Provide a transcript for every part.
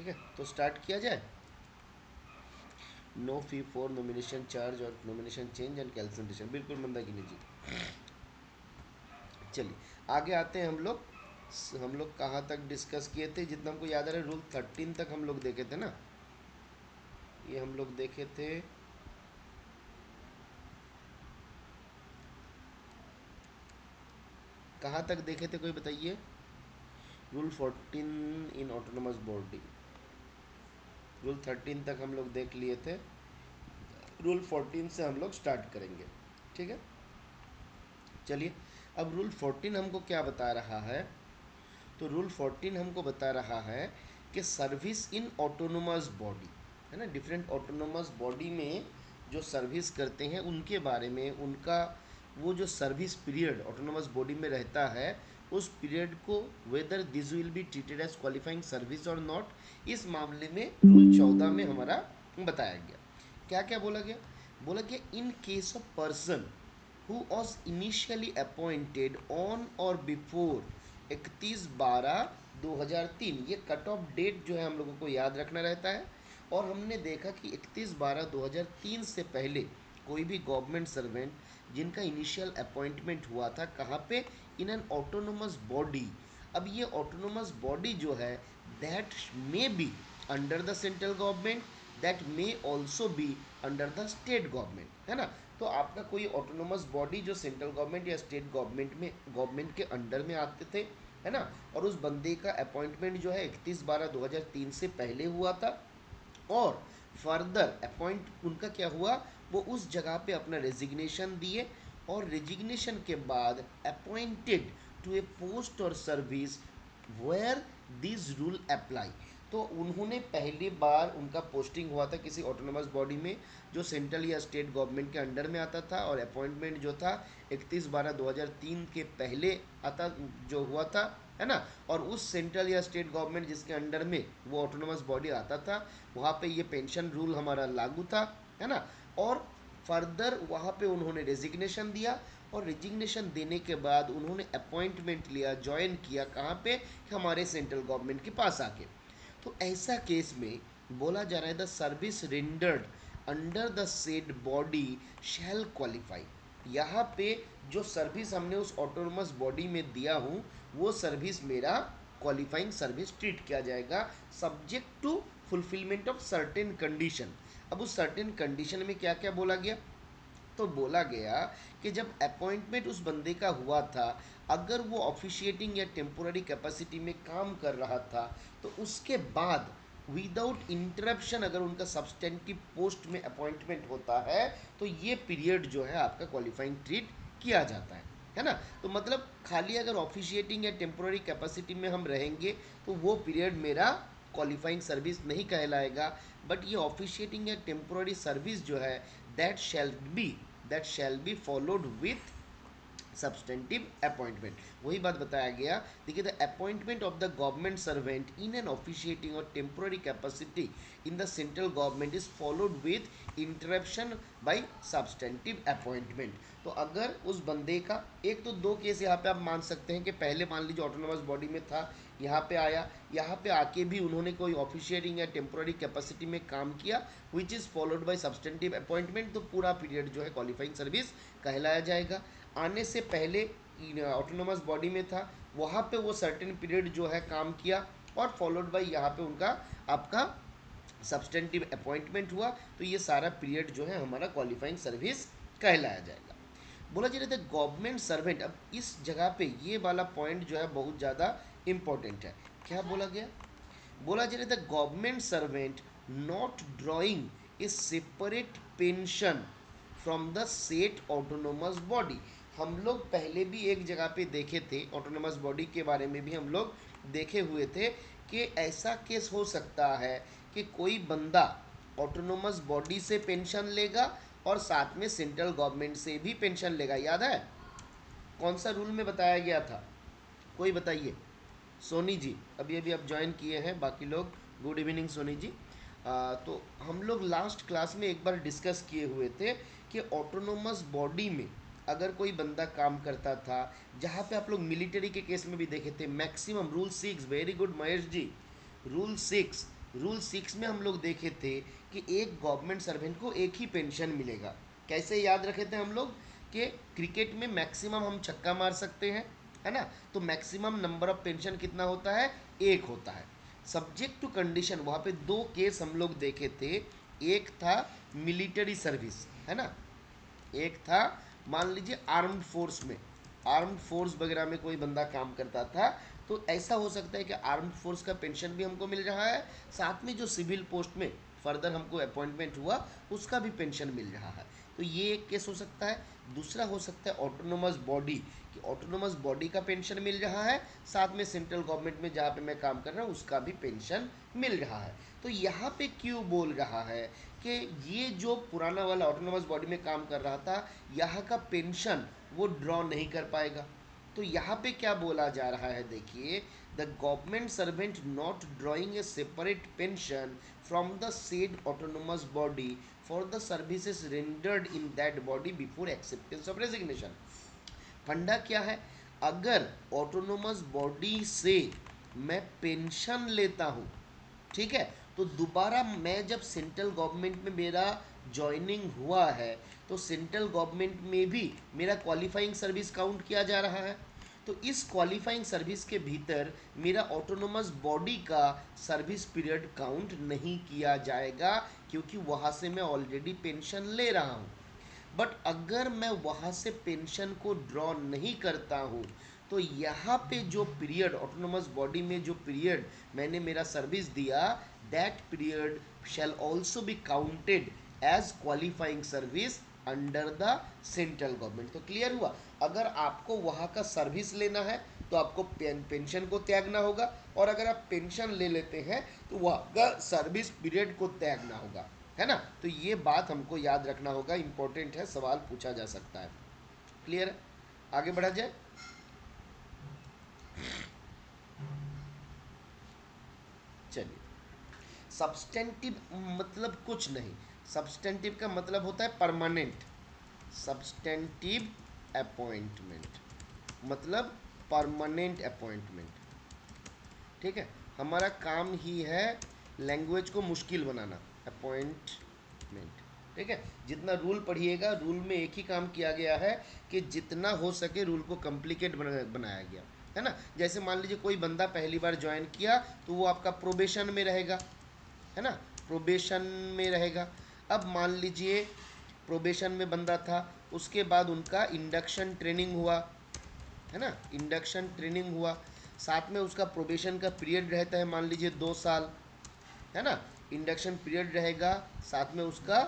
ठीक है, तो स्टार्ट किया जाए। No fee for nomination charge और नॉमिनेशन चेंज एंड कैंसिलेशन, बिल्कुल मंदाकिनी जी। चलिए आगे आते हैं हम लोग कहाँ तक डिस्कस किए थे, जितना हमको याद आ रहा है रूल 13 तक हम लोग देखे थे ना, ये हम लोग देखे थे। कहाँ तक देखे थे कोई बताइए। रूल 14 इन ऑटोनोमस बॉडी, रूल 13 तक हम लोग देख लिए थे। रूल 14 से हम लोग स्टार्ट करेंगे, ठीक है। चलिए, अब रूल 14 हमको क्या बता रहा है, तो रूल 14 हमको बता रहा है कि सर्विस इन ऑटोनोमस बॉडी, है ना, डिफरेंट ऑटोनोमस बॉडी में जो सर्विस करते हैं उनके बारे में, उनका वो जो सर्विस पीरियड ऑटोनोमस बॉडी में रहता है, उस पीरियड को whether this will be treated as qualifying service और नॉट, इस मामले में रूल 14 में हमारा बताया गया। क्या क्या बोला गया, बोला गया in case of person who was initially appointed on or before 31/12/2003, ये कट ऑफ डेट जो है हम लोगों को याद रखना रहता है। और हमने देखा कि 31/12/2003 से पहले कोई भी गवर्नमेंट सर्वेंट जिनका इनिशियल अपॉइंटमेंट हुआ था कहाँ पे, इन एन ऑटोनोमस बॉडी। अब ये ऑटोनोमस बॉडी जो है that may be under the central government, that may also be under the state government, है ना। तो आपका कोई ऑटोनोमस बॉडी जो सेंट्रल गवर्नमेंट या स्टेट गवर्नमेंट के अंडर में आते थे, है ना, और उस बंदे का अपॉइंटमेंट जो है 31/12/2003 से पहले हुआ था, और फर्दर अपॉइंट उनका क्या हुआ, वो उस जगह पे अपना रेजिग्नेशन दिए, और रेजिग्नेशन के बाद अपॉइंटेड टू ए पोस्ट और service where this rule apply. तो उन्होंने पहली बार उनका पोस्टिंग हुआ था किसी ऑटोनोमस बॉडी में जो सेंट्रल या स्टेट गवर्नमेंट के अंडर में आता था, और अपॉइंटमेंट जो था 31/12/2003 के पहले आता जो हुआ था, है ना। और उस सेंट्रल या स्टेट गवर्नमेंट जिसके अंडर में वो ऑटोनोमस बॉडी आता था, वहाँ पे ये पेंशन रूल हमारा लागू था, है ना। और फर्दर वहाँ पे उन्होंने रेजिग्नेशन दिया, और रेजिग्नेशन देने के बाद उन्होंने अपॉइंटमेंट लिया, ज्वाइन किया कहाँ पे, हमारे सेंट्रल गवर्नमेंट के पास आके। तो ऐसा केस में बोला जा रहा है the service rendered under the said body shall qualify. यहाँ पे जो सर्विस हमने उस ऑटोनोमस बॉडी में दिया हूँ वो सर्विस मेरा क्वालिफाइंग सर्विस ट्रीट किया जाएगा, subject to fulfilment of certain condition. अब उस सर्टेन कंडीशन में क्या क्या बोला गया, तो बोला गया कि जब अपॉइंटमेंट उस बंदे का हुआ था, अगर वो ऑफिशिएटिंग या टेम्पोररी कैपेसिटी में काम कर रहा था, तो उसके बाद विदाउट इंटरप्शन अगर उनका सब्सटेंटिव पोस्ट में अपॉइंटमेंट होता है, तो ये पीरियड जो है आपका क्वालिफाइंग ट्रीट किया जाता है ना। तो मतलब खाली अगर ऑफिशिएटिंग या टेम्पोररी कैपेसिटी में हम रहेंगे तो वो पीरियड मेरा क्वालिफाइंग सर्विस नहीं कहलाएगा, बट ये ऑफिशिएटिंग या टेम्पोररी सर्विस जो है that shall be that shall be followed with substantive appointment. वही बात बताया गया, देखिए the appointment of the government servant in an officiating or temporary capacity in the central government is followed with interruption by substantive appointment. तो अगर उस बंदे का एक तो दो केस यहाँ पे आप मान सकते हैं कि पहले मान लीजिए ऑटोनोमस बॉडी में था, यहाँ पे आया, यहाँ पे आके भी उन्होंने कोई ऑफिशिएटिंग या टेम्पोररी कैपेसिटी में काम किया which is followed by substantive appointment, तो पूरा पीरियड जो है क्वालिफाइंग सर्विस कहलाया जाएगा। आने से पहले ऑटोनोमस बॉडी में था, वहाँ पे वो सर्टेन पीरियड जो है काम किया, और फॉलोड बाय यहाँ पे उनका आपका सब्सटेंटिव अपॉइंटमेंट हुआ, तो ये सारा पीरियड जो है हमारा क्वालिफाइंग सर्विस कहलाया जाएगा। बोला जा रहा था गवर्नमेंट सर्वेंट, अब इस जगह पे ये वाला पॉइंट जो है बहुत ज़्यादा इंपॉर्टेंट है। क्या बोला गया, बोला जा रहा था government servant not drawing a separate pension from the set autonomous body. हम लोग पहले भी एक जगह पे देखे थे, ऑटोनोमस बॉडी के बारे में भी हम लोग देखे हुए थे कि ऐसा केस हो सकता है कि कोई बंदा ऑटोनोमस बॉडी से पेंशन लेगा और साथ में सेंट्रल गवर्नमेंट से भी पेंशन लेगा, याद है कौन सा रूल में बताया गया था, कोई बताइए। सोनी जी अभी अभी आप ज्वाइन किए हैं, बाकी लोग गुड इवनिंग सोनी जी। तो हम लोग लास्ट क्लास में एक बार डिस्कस किए हुए थे कि ऑटोनोमस बॉडी में अगर कोई बंदा काम करता था, जहाँ पे आप लोग मिलिट्री के केस में भी देखे थे, maximum rule 6, very good Mahesh ji, rule 6 rule 6 में हम लोग देखे थे कि एक गवर्नमेंट सर्वेंट को एक ही पेंशन मिलेगा। कैसे याद रखे थे हम लोग कि क्रिकेट में मैक्सिमम हम छक्का मार सकते हैं, है ना, तो मैक्सिमम नंबर ऑफ पेंशन कितना होता है, एक होता है। सब्जेक्ट टू कंडीशन, वहाँ पे दो केस हम लोग देखे थे। एक था मिलिट्री सर्विस, है ना, एक था मान लीजिए आर्म्ड फोर्स में, आर्म्ड फोर्स वगैरह में कोई बंदा काम करता था, तो ऐसा हो सकता है कि आर्म्ड फोर्स का पेंशन भी हमको मिल रहा है, साथ में जो सिविल पोस्ट में फर्दर हमको अपॉइंटमेंट हुआ उसका भी पेंशन मिल रहा है। तो ये एक केस हो सकता है। दूसरा हो सकता है ऑटोनोमस बॉडी, कि ऑटोनोमस बॉडी का पेंशन मिल रहा है, साथ में सेंट्रल गवर्नमेंट में जहाँ पे मैं काम कर रहा हूँ उसका भी पेंशन मिल रहा है। तो यहाँ पे क्यों बोल रहा है कि ये जो पुराना वाला ऑटोनोमस बॉडी में काम कर रहा था, यहाँ का पेंशन वो ड्रॉ नहीं कर पाएगा। तो यहाँ पे क्या बोला जा रहा है, देखिए, the government servant not drawing a separate pension from the said autonomous body for the services rendered in that body before acceptance of resignation. फंडा क्या है, अगर ऑटोनोमस बॉडी से मैं पेंशन लेता हूँ, ठीक है, तो दोबारा मैं जब सेंट्रल गवर्नमेंट में मेरा ज्वाइनिंग हुआ है, तो सेंट्रल गवर्नमेंट में भी मेरा क्वालिफाइंग सर्विस काउंट किया जा रहा है। तो इस क्वालिफाइंग सर्विस के भीतर मेरा ऑटोनोमस बॉडी का सर्विस पीरियड काउंट नहीं किया जाएगा, क्योंकि वहाँ से मैं ऑलरेडी पेंशन ले रहा हूँ। बट अगर मैं वहाँ से पेंशन को ड्रॉ नहीं करता हूँ, तो यहाँ पे जो पीरियड ऑटोनोमस बॉडी में जो पीरियड मैंने मेरा सर्विस दिया, that period shall also be counted as qualifying service under the central government. तो क्लियर हुआ, अगर आपको वहाँ का सर्विस लेना है तो आपको पेंशन को त्यागना होगा, और अगर आप पेंशन ले लेते हैं तो वहाँ का सर्विस पीरियड को त्यागना होगा, है ना। तो ये बात हमको याद रखना होगा, इंपॉर्टेंट है, सवाल पूछा जा सकता है। क्लियर है, आगे बढ़ा जाए। चलिए, सब्सटेंटिव मतलब कुछ नहीं, सब्सटेंटिव का मतलब होता है परमानेंट। सब्सटेंटिव अपॉइंटमेंट मतलब परमानेंट अपॉइंटमेंट, ठीक है। हमारा काम ही है लैंग्वेज को मुश्किल बनाना, अपॉइंटमेंट, ठीक है। जितना रूल पढ़िएगा, रूल में एक ही काम किया गया है कि जितना हो सके रूल को कॉम्प्लिकेट बनाया गया, है ना। जैसे मान लीजिए कोई बंदा पहली बार ज्वाइन किया, तो वो आपका प्रोबेशन में रहेगा, है ना, प्रोबेशन में रहेगा। अब मान लीजिए प्रोबेशन में बंदा था, उसके बाद उनका इंडक्शन ट्रेनिंग हुआ, है ना, इंडक्शन ट्रेनिंग हुआ, साथ में उसका प्रोबेशन का पीरियड रहता है मान लीजिए 2 साल, है ना। इंडक्शन पीरियड रहेगा, साथ में उसका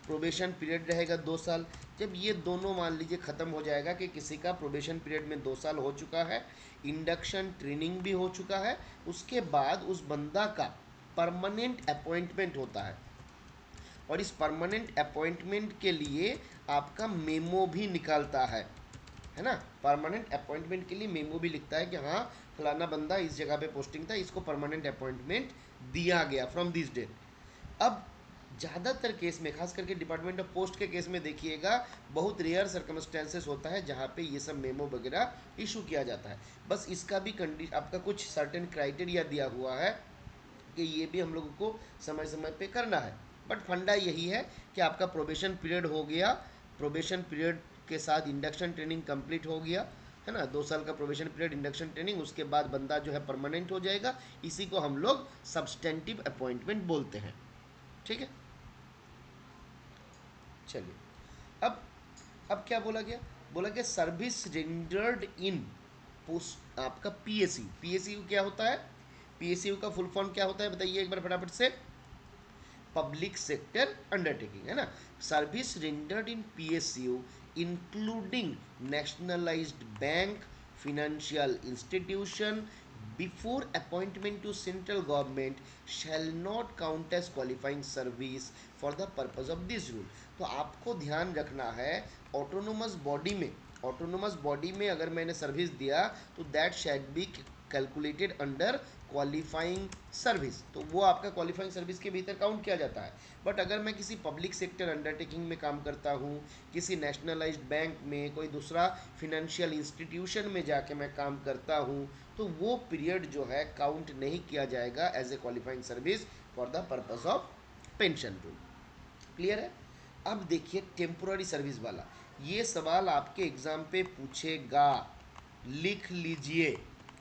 प्रोबेशन पीरियड रहेगा 2 साल। जब ये दोनों मान लीजिए ख़त्म हो जाएगा कि किसी का प्रोबेशन पीरियड में 2 साल हो चुका है, इंडक्शन ट्रेनिंग भी हो चुका है, उसके बाद उस बंदा का परमानेंट अपॉइंटमेंट होता है, और इस परमानेंट अपॉइंटमेंट के लिए आपका मेमो भी निकालता है ना। परमानेंट अपॉइंटमेंट के लिए मेमो भी लिखता है कि हाँ, फलाना बंदा इस जगह पे पोस्टिंग था, इसको परमानेंट अपॉइंटमेंट दिया गया फ्रॉम दिस डेट। अब ज़्यादातर केस में, खास करके डिपार्टमेंट ऑफ पोस्ट के केस में देखिएगा, बहुत रेयर सर्कमस्टेंसेस होता है जहाँ पे ये सब मेमो वगैरह इशू किया जाता है। बस इसका भी आपका कुछ सर्टेन क्राइटेरिया दिया हुआ है कि ये भी हम लोगों को समय समय पे करना है। बट फंडा यही है कि आपका प्रोबेशन पीरियड हो गया, प्रोबेशन पीरियड के साथ इंडक्शन ट्रेनिंग कंप्लीट हो गया, है ना, 2 साल का प्रोबेशन पीरियड, इंडक्शन ट्रेनिंग, उसके बाद बंदा जो है परमानेंट हो जाएगा। इसी को हम लोग सब्सटेंटिव अपॉइंटमेंट बोलते हैं, ठीक है। चलिए, अब अब क्या बोला गया, बोला गया सर्विस रेंडर्ड इन पोस्ट, आपका पीएसयू, पीएसयू क्या होता है, पीएसयू का फुल फॉर्म क्या होता है बताइए एक बार फटाफट से, पब्लिक सेक्टर अंडरटेकिंग, है ना। Service rendered in PSU including nationalised bank, financial institution before appointment to central government shall not count as qualifying service for the purpose of this rule. तो आपको ध्यान रखना है, ऑटोनोमस बॉडी में, autonomous body में अगर मैंने सर्विस दिया तो that shall be calculated under qualifying service, तो वो आपका क्वालिफाइंग सर्विस के भीतर काउंट किया जाता है। बट अगर मैं किसी पब्लिक सेक्टर अंडरटेकिंग में काम करता हूँ, किसी नेशनलाइज्ड बैंक में, कोई दूसरा फिनेंशियल इंस्टीट्यूशन में जाके मैं काम करता हूँ, तो वो पीरियड जो है काउंट नहीं किया जाएगा as a qualifying service for the purpose of pension rule. Clear है? अब देखिए टेम्पोररी सर्विस वाला, ये सवाल आपके एग्जाम पे पूछेगा, लिख लीजिए,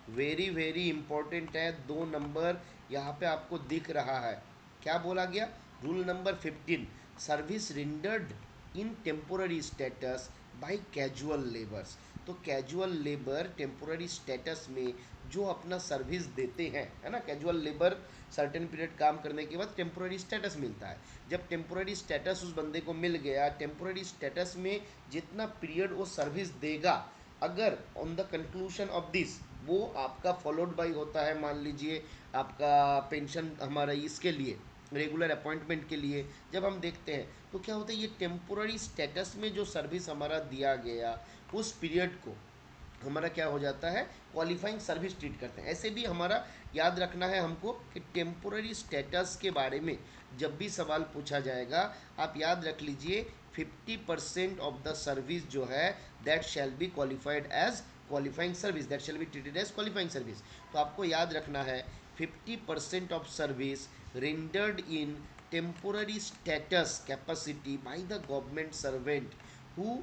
वेरी वेरी इंपॉर्टेंट है। 2 नंबर यहाँ पे आपको दिख रहा है। क्या बोला गया? Rule number 15, service rendered in temporary status bye casual labours. तो कैजुअल लेबर टेम्पोररी स्टेटस में जो अपना सर्विस देते हैं, है ना, कैजुअल लेबर सर्टेन पीरियड काम करने के बाद टेम्पोररी स्टेटस मिलता है। जब टेम्पोररी स्टेटस उस बंदे को मिल गया, टेम्पोररी स्टेटस में जितना पीरियड वो सर्विस देगा, अगर on the conclusion of this वो आपका फॉलोड बाई होता है, मान लीजिए आपका पेंशन हमारा इसके लिए रेगुलर अपॉइंटमेंट के लिए जब हम देखते हैं, तो क्या होता है, ये टेम्पोररी स्टेटस में जो सर्विस हमारा दिया गया उस पीरियड को हमारा क्या हो जाता है, क्वालिफाइंग सर्विस ट्रीट करते हैं। ऐसे भी हमारा याद रखना है हमको कि टेम्पोररी स्टेटस के बारे में जब भी सवाल पूछा जाएगा, आप याद रख लीजिए 50% ऑफ द सर्विस जो है that shall be qualified as qualifying service, that shall be treated as qualifying service. तो आपको याद रखना है 50% of service rendered in temporary status capacity by the government servant who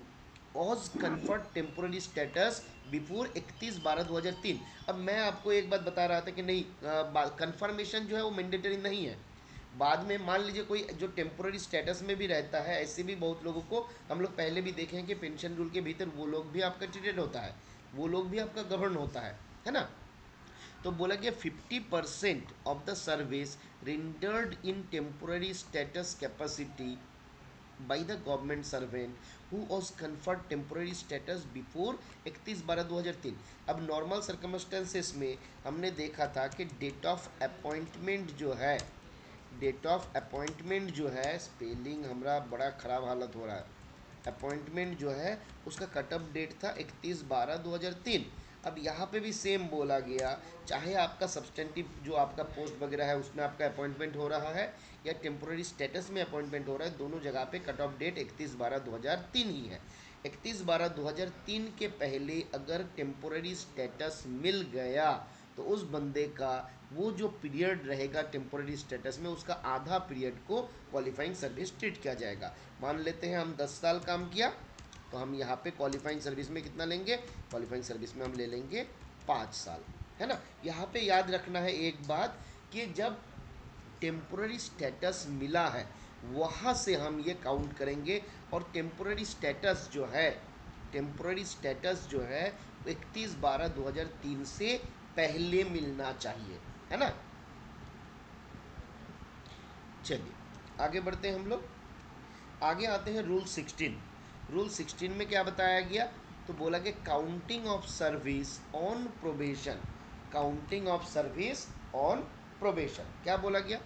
was conferred temporary status before 31/12/2003। अब मैं आपको एक बात बता रहा था कि नहीं, कन्फर्मेशन जो है वो मैंडेटरी नहीं है। बाद में मान लीजिए कोई जो टेम्पोररी स्टेटस में भी रहता है, ऐसे भी बहुत लोगों को हम लोग पहले भी देखे हैं कि पेंशन रूल के भीतर वो लोग भी आपका ट्रीटेड होता है, वो लोग भी आपका गवर्न होता है ना। तो बोला गया 50% of the service rendered in temporary status capacity by the government servant who was conferred temporary status before 31/12/2003। अब नॉर्मल सर्कमस्टेंसेस में हमने देखा था कि डेट ऑफ अपॉइंटमेंट जो है, डेट ऑफ अपॉइंटमेंट जो है, स्पेलिंग हमारा बड़ा ख़राब हालत हो रहा है, अपॉइंटमेंट जो है उसका कटअप डेट था 31/12/2003। अब यहाँ पे भी सेम बोला गया, चाहे आपका सब्सटेंटिव जो आपका पोस्ट वगैरह है उसमें आपका अपॉइंटमेंट हो रहा है या टेम्पोररी स्टेटस में अपॉइंटमेंट हो रहा है, दोनों जगह पे कट ऑफ डेट 31/12/2003 ही है। 31/12/2003 के पहले अगर टेम्पोररी स्टेटस मिल गया तो उस बंदे का वो जो पीरियड रहेगा टेम्पोररी स्टेटस में, उसका आधा पीरियड को क्वालिफाइंग सर्विस ट्रीट किया जाएगा। मान लेते हैं हम 10 साल काम किया, तो हम यहाँ पे क्वालिफाइंग सर्विस में कितना लेंगे, क्वालिफाइंग सर्विस में हम ले लेंगे 5 साल, है ना। यहाँ पे याद रखना है एक बात कि जब टेम्पोररी स्टेटस मिला है वहाँ से हम ये काउंट करेंगे, और टेम्पोररी स्टेटस जो है, टेम्पोररी स्टेटस जो है 31/12/2003 से पहले मिलना चाहिए, है ना। चलिए आगे बढ़ते हैं हम लोग, आगे आते हैं रूल 16। रूल 16 में क्या बताया गया, तो बोला कि counting of service on probation, counting of service on probation, क्या बोला गया,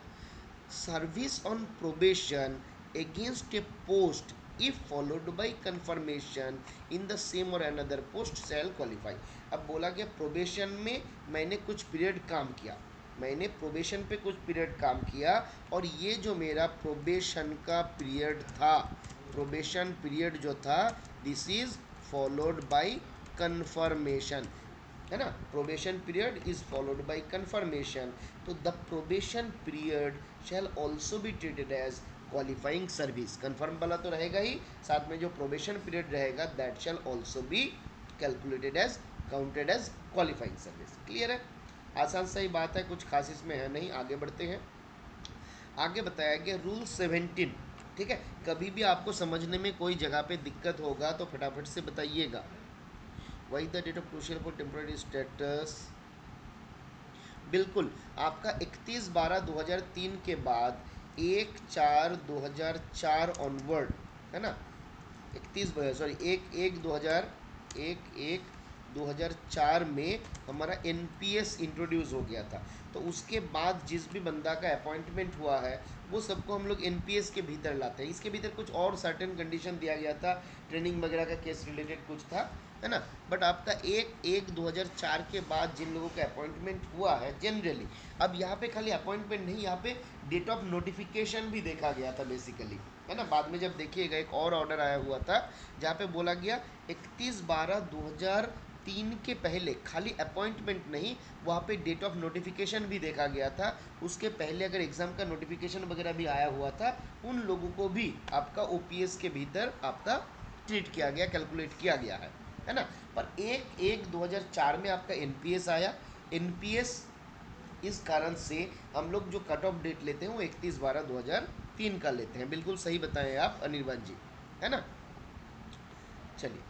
service on probation against a post if followed by confirmation in the same or another post shall qualify। अब बोला गया प्रोबेशन में मैंने कुछ पीरियड काम किया, मैंने प्रोबेशन पे कुछ पीरियड काम किया, और ये जो मेरा प्रोबेशन का पीरियड था, प्रोबेशन पीरियड जो था, this is followed by confirmation, है ना। Probation period is followed by confirmation, तो the probation period shall also be treated as qualifying service. Confirm वाला तो रहेगा ही, साथ में जो प्रोबेशन पीरियड रहेगा that shall also be calculated as, counted as qualifying service. Clear है? आसान सी बात है, कुछ खास इसमें है नहीं। आगे बढ़ते हैं, आगे बताया गया रूल 17। ठीक है, कभी भी आपको समझने में कोई जगह पे दिक्कत होगा तो फटाफट से बताइएगा। Why the date of crucial for temporary status, बिल्कुल आपका 31/12/2003 के बाद 1/4/2004 ऑनवर्ड, है ना, 1/1/2004 में हमारा एनपीएस इंट्रोड्यूस हो गया था। तो उसके बाद जिस भी बंदा का अपॉइंटमेंट हुआ है वो सबको हम लोग एनपीएस के भीतर लाते हैं। इसके भीतर कुछ और सर्टेन कंडीशन दिया गया था, ट्रेनिंग वगैरह का केस रिलेटेड कुछ था, है ना। बट आपका 1/1/2004 के बाद जिन लोगों का अपॉइंटमेंट हुआ है जनरली, अब यहाँ पे खाली अपॉइंटमेंट नहीं, यहाँ पे डेट ऑफ नोटिफिकेशन भी देखा गया था बेसिकली, है ना। बाद में जब देखिएगा एक और ऑर्डर आया हुआ था जहाँ पे बोला गया 31/12/2003 के पहले खाली अपॉइंटमेंट नहीं, वहाँ पे डेट ऑफ नोटिफिकेशन भी देखा गया था। उसके पहले अगर एग्ज़ाम का नोटिफिकेशन वगैरह भी आया हुआ था, उन लोगों को भी आपका ओपीएस के भीतर आपका ट्रीट किया गया, कैलकुलेट किया गया है ना। पर 1/1/2004 में आपका एनपीएस आया। एनपीएस इस कारण से हम लोग जो कट ऑफ डेट लेते हैं वो 31/12/2003 का लेते हैं। बिल्कुल सही बताएं आप अनिर्बान जी, है ना। चलिए,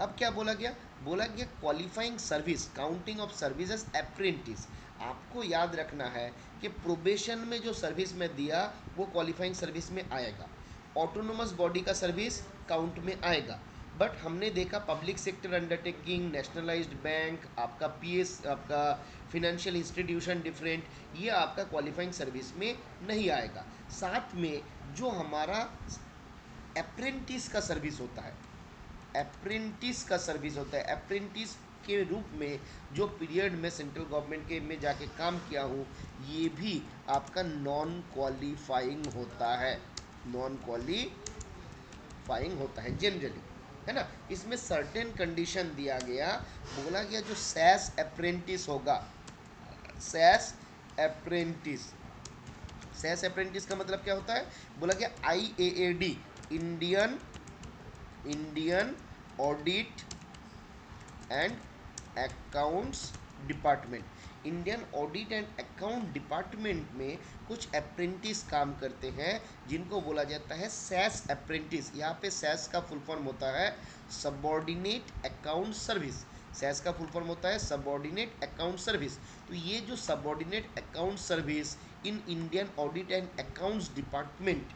अब क्या बोला गया, बोला गया qualifying service, counting of service as apprentice. आपको याद रखना है कि प्रोबेशन में जो सर्विस में दिया वो क्वालिफाइंग सर्विस में आएगा, ऑटोनोमस बॉडी का सर्विस काउंट में आएगा। बट हमने देखा public sector undertaking, nationalised bank, आपका पीएस, आपका फिनेंशियल इंस्टीट्यूशन डिफरेंट, ये आपका क्वालिफाइंग सर्विस में नहीं आएगा। साथ में जो हमारा अप्रेंटिस का सर्विस होता है, अप्रेंटिस का सर्विस होता है, अप्रेंटिस के रूप में जो पीरियड में सेंट्रल गवर्नमेंट के में जाके काम किया हूँ, ये भी आपका नॉन क्वालिफाइंग होता है, नॉन क्वालिफाइंग होता है जनरली, है ना। इसमें सर्टेन कंडीशन दिया गया, बोला गया जो सैस अप्रेंटिस होगा, सैस अप्रेंटिस, सैस अप्रेंटिस का मतलब क्या होता है, बोला गया IAAD, Indian Indian audit and accounts department, Indian audit and account department में कुछ अप्रेंटिस काम करते हैं जिनको बोला जाता है सैस अप्रेंटिस। यहाँ पे सैस का फुल फॉर्म होता है सबॉर्डिनेट अकाउंट सर्विस, सैस का फुल फॉर्म होता है सबॉर्डिनेट अकाउंट सर्विस। तो ये जो subordinate account service in Indian audit and accounts department,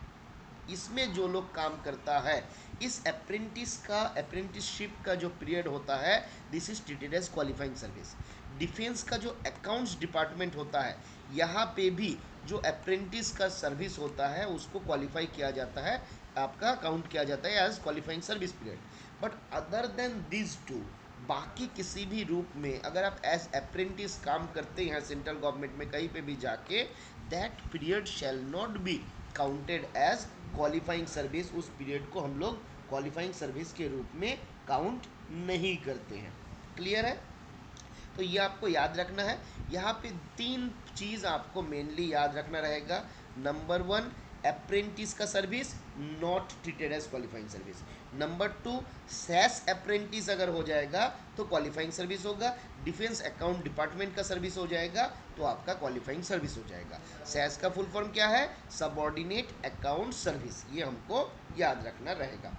इसमें जो लोग काम करता है, इस अप्रेंटिस का, अप्रेंटिसशिप का जो पीरियड होता है, this is treated as qualifying service. Defence का जो अकाउंट्स डिपार्टमेंट होता है, यहाँ पे भी जो अप्रेंटिस का सर्विस होता है उसको क्वालिफाई किया जाता है, आपका काउंट किया जाता है as qualifying service period. But other than this two, बाकी किसी भी रूप में अगर आप एज अप्रेंटिस काम करते हैं सेंट्रल गवर्नमेंट में कहीं पे भी जाके, that period shall not be counted as qualifying service. उस पीरियड को हम लोग क्वालिफाइंग सर्विस के रूप में काउंट नहीं करते हैं। क्लियर है। तो ये आपको याद रखना है। यहाँ पे 3 चीज़ आपको मेनली याद रखना रहेगा। नंबर 1, अप्रेंटिस का service not treated as qualifying service. Number 2, SAS apprentice अगर हो जाएगा तो क्वालिफाइंग सर्विस होगा। डिफेंस अकाउंट डिपार्टमेंट का सर्विस हो जाएगा तो आपका क्वालिफाइंग सर्विस हो जाएगा। सैस का फुल फॉर्म क्या है, सबॉर्डिनेट अकाउंट सर्विस, ये हमको याद रखना रहेगा।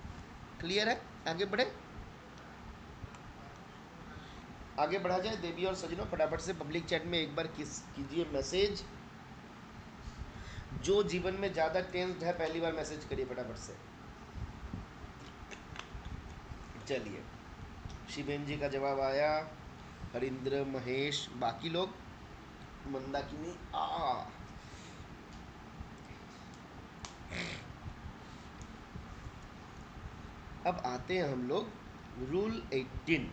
क्लियर है। आगे बढ़े, आगे बढ़ा जाए। देवी और सजनों, फटाफट से पब्लिक चैट में एक बार किस कीजिए मैसेज। जो जीवन में ज़्यादा टेंस्ड है पहली बार मैसेज करिए फटाफट से। चलिए, शिवेन जी का जवाब आया, हरिंद्र, महेश, बाकी लोग, मंदाकिनी अब आते हैं हम लोग रूल 18।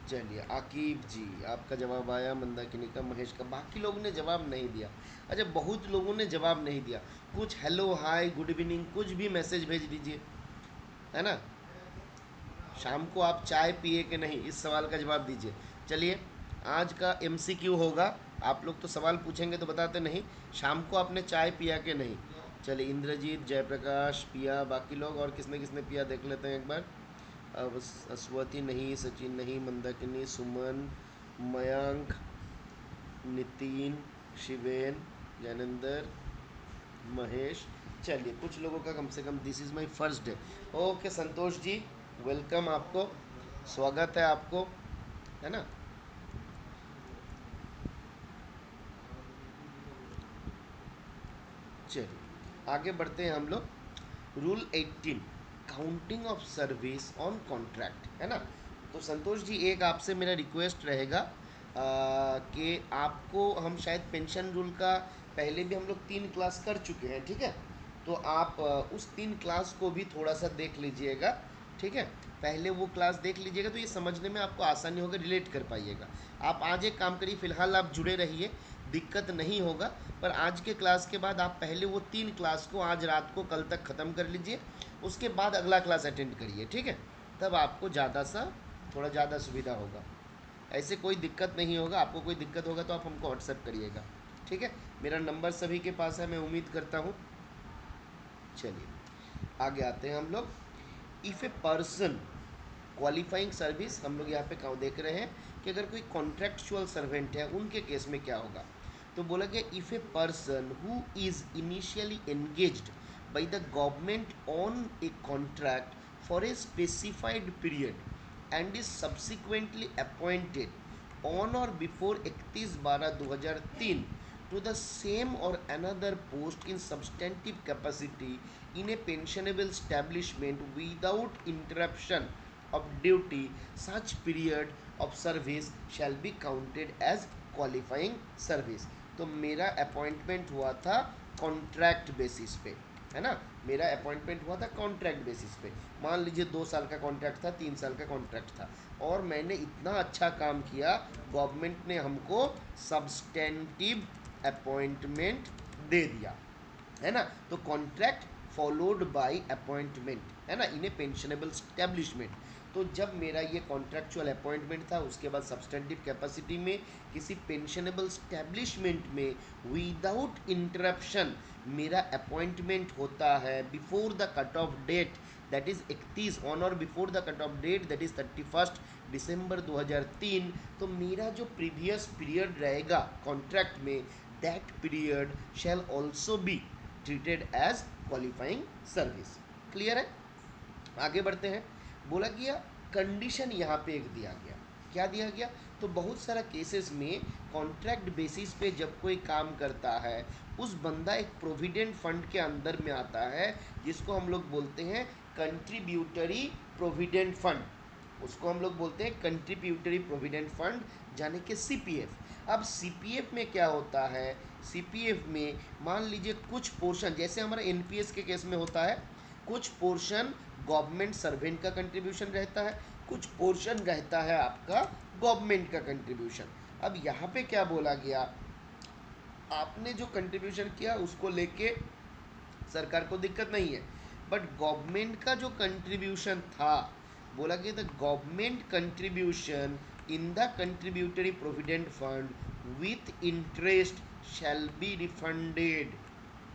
चलिए, आकिब जी आपका जवाब आया, मंदाकिनी का, महेश का, बाकी लोगों ने जवाब नहीं दिया। अच्छा, बहुत लोगों ने जवाब नहीं दिया। कुछ हेलो, हाय, गुड इवनिंग, कुछ भी मैसेज भेज दीजिए, है ना। शाम को आप चाय पिए कि नहीं, इस सवाल का जवाब दीजिए। चलिए, आज का एमसीक्यू होगा। आप लोग तो सवाल पूछेंगे तो बताते नहीं, शाम को आपने चाय पिया कि नहीं। चलिए, इंद्रजीत, जयप्रकाश पिया, बाकी लोग और किसने किसने पिया देख लेते हैं एक बार। अब अस्वती नहीं, सचिन नहीं, मंदाकिनी, सुमन, मयंक, नितिन, शिवेन, ज्ञानेंद्र, महेश। चलिए, कुछ लोगों का कम से कम this is my first day. Okay Santosh ji, welcome, आपको स्वागत है आपको, है ना। चलिए, आगे बढ़ते हैं हम लोग। Rule 18, counting of service on contract, है ना। तो संतोष जी, एक आपसे मेरा रिक्वेस्ट रहेगा कि आपको, हम शायद पेंशन रूल का पहले भी हम लोग 3 क्लास कर चुके हैं, ठीक है। तो आप उस 3 क्लास को भी थोड़ा सा देख लीजिएगा, ठीक है, पहले वो क्लास देख लीजिएगा तो ये समझने में आपको आसानी होगा, रिलेट कर पाइएगा। आप आज एक काम करिए, फिलहाल आप जुड़े रहिए, दिक्कत नहीं होगा। पर आज के क्लास के बाद आप पहले वो 3 क्लास को आज रात को कल तक ख़त्म कर लीजिए, उसके बाद अगला क्लास अटेंड करिए, ठीक है। तब आपको थोड़ा ज़्यादा सुविधा होगा। ऐसे कोई दिक्कत नहीं होगा, आपको कोई दिक्कत होगा तो आप हमको व्हाट्सएप करिएगा, ठीक है। मेरा नंबर सभी के पास है, मैं उम्मीद करता हूँ। चलिए आगे आते हैं हम लोग। If a person qualifying service, हम लोग यहाँ पे देख रहे हैं कि अगर कोई कॉन्ट्रेक्चुअल सर्वेंट है उनके केस में क्या होगा। तो बोला गया if a person who is initially engaged bye the government on a contract for a specified period and is subsequently appointed on or before 31/12/2003 to the same or another post in substantive capacity in a pensionable establishment without interruption of duty, such period of service shall be counted as qualifying service। तो मेरा appointment हुआ था contract basis पे, है ना। मेरा appointment हुआ था कॉन्ट्रैक्ट बेसिस पे। मान लीजिए 2 साल का कॉन्ट्रैक्ट था, 3 साल का कॉन्ट्रैक्ट था, और मैंने इतना अच्छा काम किया, गवर्नमेंट ने हमको सब्सटेंटिव अपॉइंटमेंट दे दिया, है ना। तो कॉन्ट्रैक्ट फॉलोड बाय अपॉइंटमेंट, है ना, इन ए पेंशनेबल स्टैब्लिशमेंट। तो जब मेरा ये कॉन्ट्रैक्चुअल अपॉइंटमेंट था, उसके बाद सब्सटेंटिव कैपेसिटी में किसी पेंशनेबल स्टैब्लिशमेंट में विदाउट इंटरप्शन मेरा अपॉइंटमेंट होता है before the cut off date, that is 31, on or before the cut off date that is 31 December 2003। तो मेरा जो प्रीवियस पीरियड रहेगा कॉन्ट्रैक्ट में, that period shall also be treated as qualifying service. Clear है। आगे बढ़ते हैं। बोला गया कंडीशन यहाँ पे एक दिया गया, क्या दिया गया, तो बहुत सारा केसेस में कॉन्ट्रैक्ट बेसिस पे जब कोई काम करता है, उस बंदा एक प्रोविडेंट फंड के अंदर में आता है, जिसको हम लोग बोलते हैं कंट्रीब्यूटरी प्रोविडेंट फंड। उसको हम लोग बोलते हैं कंट्रीब्यूटरी प्रोविडेंट फंड, यानी कि सीपीएफ। अब सीपीएफ में क्या होता है, सीपीएफ में मान लीजिए कुछ पोर्शन, जैसे हमारा एनपीएस के केस में होता है, कुछ पोर्शन गवर्नमेंट सर्वेंट का कंट्रीब्यूशन रहता है, कुछ पोर्शन रहता है आपका गवर्नमेंट का कंट्रीब्यूशन। अब यहाँ पे क्या बोला गया, आपने जो कंट्रीब्यूशन किया उसको लेके सरकार को दिक्कत नहीं है, बट गवर्नमेंट का जो कंट्रीब्यूशन था, बोला गया the government contribution in the contributory provident fund with interest shall be refunded.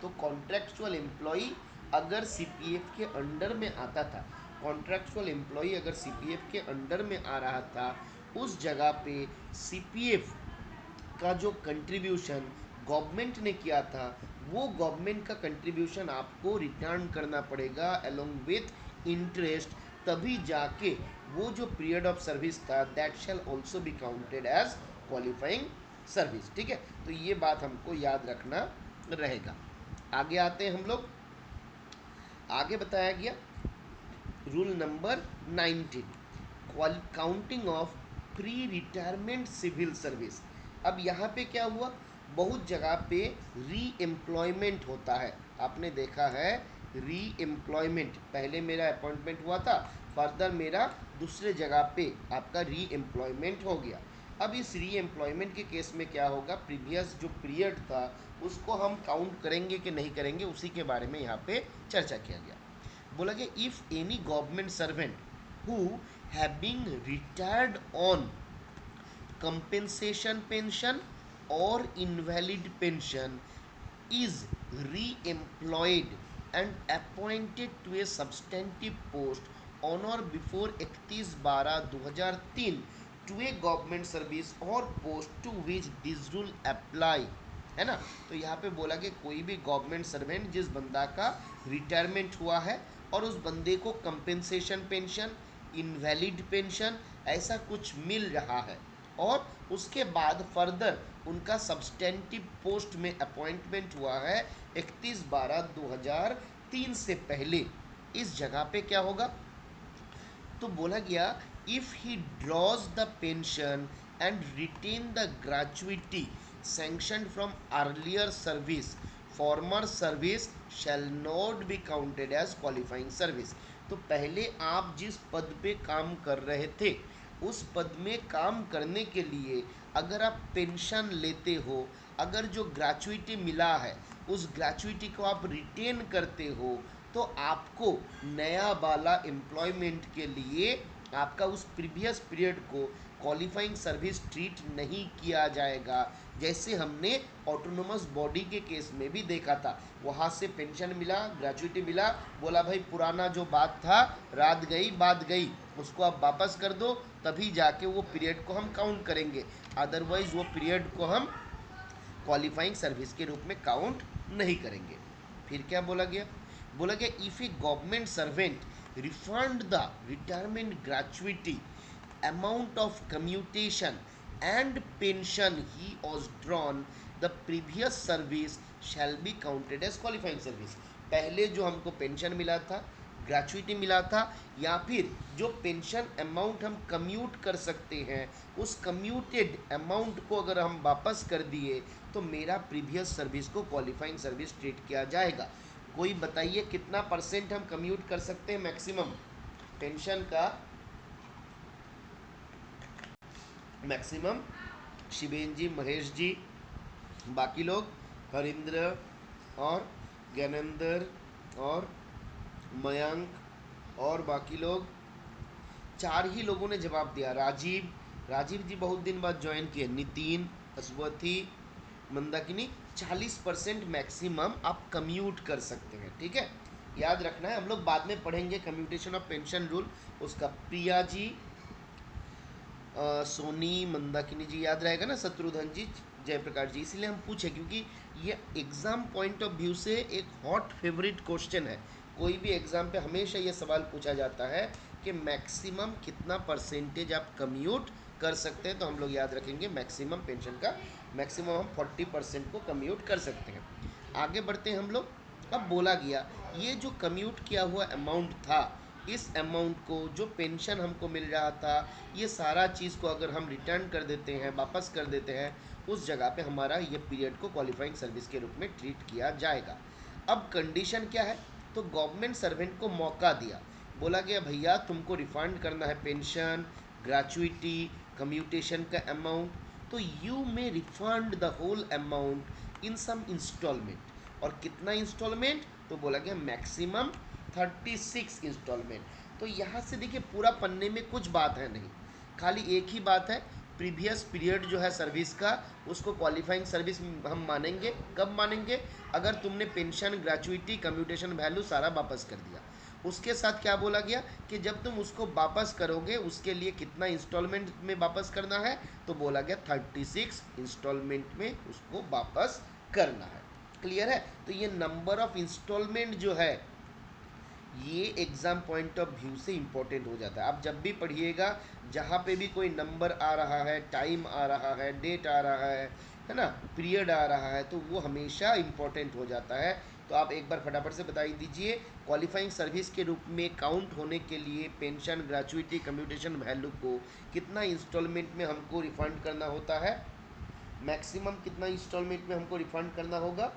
तो कॉन्ट्रेक्चुअल एम्प्लॉई अगर सीपीएफ के अंडर में आता था, कॉन्ट्रेक्चुअल एम्प्लॉई अगर सीपीएफ के अंडर में आ रहा था, उस जगह पे सीपीएफ का जो कंट्रीब्यूशन गवर्नमेंट ने किया था, वो गवर्नमेंट का कंट्रीब्यूशन आपको रिटर्न करना पड़ेगा अलोंग विथ इंटरेस्ट, तभी जाके वो जो पीरियड ऑफ सर्विस था that shall also be counted as qualifying service. ठीक है, तो ये बात हमको याद रखना रहेगा। आगे आते हैं हम लोग। आगे बताया गया rule number 19, counting of pre retirement civil service. अब यहाँ पे क्या हुआ, बहुत जगह पे री एम्प्लॉयमेंट होता है, आपने देखा है री एम्प्लॉयमेंट, पहले मेरा अपॉइंटमेंट हुआ था, फर्दर मेरा दूसरे जगह पे आपका री एम्प्लॉयमेंट हो गया। अब इस री एम्प्लॉयमेंट के केस में क्या होगा, प्रीवियस जो पीरियड था उसको हम काउंट करेंगे कि नहीं करेंगे, उसी के बारे में यहाँ पे चर्चा किया गया। बोला कि if any government servant who have been retired on compensation pension or invalid pension is re-employed and appointed to a substantive post on or before 31/12/2003 to a government service or post to which this rule apply, है ना। तो यहाँ पे बोला कि कोई भी government servant जिस बंदा का रिटायरमेंट हुआ है और उस बंदे को कंपेंसेशन पेंशन, इनवैलिड पेंशन ऐसा कुछ मिल रहा है, और उसके बाद फर्दर उनका सब्सटेंटिव पोस्ट में अपॉइंटमेंट हुआ है 31/12/2003 से पहले, इस जगह पे क्या होगा, तो बोला गया if he draws the pension and retain the gratuity sanction from earlier service, former service shall not be counted as qualifying service. तो पहले आप जिस पद पे काम कर रहे थे, उस पद में काम करने के लिए अगर आप पेंशन लेते हो, अगर जो ग्रेचुइटी मिला है उस ग्रेचुइटी को आप रिटेन करते हो, तो आपको नया वाला एम्प्लॉयमेंट के लिए आपका उस प्रीवियस पीरियड को क्वालिफाइंग सर्विस ट्रीट नहीं किया जाएगा। जैसे हमने ऑटोनोमस बॉडी के केस में भी देखा था, वहाँ से पेंशन मिला, ग्रेचुइटी मिला, बोला भाई पुराना जो बात था, रात गई बात गई, उसको आप वापस कर दो, तभी जाके वो पीरियड को हम काउंट करेंगे, अदरवाइज वो पीरियड को हम क्वालिफाइंग सर्विस के रूप में काउंट नहीं करेंगे। फिर क्या बोला गया? बोला गया if A government servant refund the retirement gratuity amount of commutation and pension he was drawn, the previous service shall be counted as qualifying service। पहले जो हमको पेंशन मिला था, ग्रेचुइटी मिला था, या फिर जो पेंशन अमाउंट हम कम्यूट कर सकते हैं, उस कम्यूटेड अमाउंट को अगर हम वापस कर दिए तो मेरा प्रीवियस सर्विस को क्वालिफाइंग सर्विस ट्रीट किया जाएगा। कोई बताइए कितना परसेंट हम कम्यूट कर सकते हैं मैक्सिमम पेंशन का? मैक्सिमम शिवेन जी, महेश जी, बाकी लोग, हरिंद्र और ज्ञानेंद्र और मयंक और बाकी लोग, चार ही लोगों ने जवाब दिया। राजीव, राजीव जी बहुत दिन बाद ज्वाइन किए। नितिन, अस्वथी, मंदाकिनी, 40% मैक्सिमम आप कम्यूट कर सकते हैं। ठीक है, याद रखना है, हम लोग बाद में पढ़ेंगे कम्यूटेशन ऑफ पेंशन रूल उसका। प्रिया जी, सोनी, मंदाकिनी जी याद रहेगा ना, शत्रुघ्न जी, जयप्रकाश जी, इसीलिए हम पूछे क्योंकि ये एग्जाम पॉइंट ऑफ व्यू से एक हॉट फेवरेट क्वेश्चन है। कोई भी एग्जाम पे हमेशा ये सवाल पूछा जाता है कि मैक्सिमम कितना परसेंटेज आप कम्यूट कर सकते हैं, तो हम लोग याद रखेंगे मैक्सिमम पेंशन का मैक्सिमम हम 40% को कम्यूट कर सकते हैं। आगे बढ़ते हैं हम लोग। अब बोला गया ये जो कम्यूट किया हुआ अमाउंट था, इस अमाउंट को जो पेंशन हमको मिल रहा था, ये सारा चीज़ को अगर हम रिटर्न कर देते हैं, वापस कर देते हैं, उस जगह पे हमारा ये पीरियड को क्वालिफाइंग सर्विस के रूप में ट्रीट किया जाएगा। अब कंडीशन क्या है? तो गवर्नमेंट सर्वेंट को मौका दिया, बोला गया भैया तुमको रिफंड करना है पेंशन, ग्रेचुइटी, कम्यूटेशन का अमाउंट, तो you may refund the whole amount in some instalment. और कितना इंस्टॉलमेंट? तो बोला गया मैक्सिमम 36 इंस्टॉलमेंट। तो यहाँ से देखिए पूरा पन्ने में कुछ बात है नहीं, खाली एक ही बात है, प्रीवियस पीरियड जो है सर्विस का उसको क्वालिफाइंग सर्विस हम मानेंगे। कब मानेंगे? अगर तुमने पेंशन, ग्रेचुइटी, कम्यूटेशन वैल्यू सारा वापस कर दिया। उसके साथ क्या बोला गया कि जब तुम उसको वापस करोगे उसके लिए कितना इंस्टॉलमेंट में वापस करना है? तो बोला गया 36 इंस्टॉलमेंट में उसको वापस करना है। क्लियर है? तो ये नंबर ऑफ इंस्टॉलमेंट जो है ये एग्ज़ाम पॉइंट ऑफ व्यू से इम्पोर्टेंट हो जाता है। आप जब भी पढ़िएगा, जहाँ पे भी कोई नंबर आ रहा है, टाइम आ रहा है, डेट आ रहा है ना, पीरियड आ रहा है, तो वो हमेशा इम्पोर्टेंट हो जाता है। तो आप एक बार फटाफट से बता दीजिए, क्वालिफाइंग सर्विस के रूप में काउंट होने के लिए पेंशन, ग्रेचुइटी, कम्यूटेशन वैल्यू को कितना इंस्टॉलमेंट में हमको रिफंड करना होता है? मैक्सिमम कितना इंस्टॉलमेंट में हमको रिफंड करना होगा?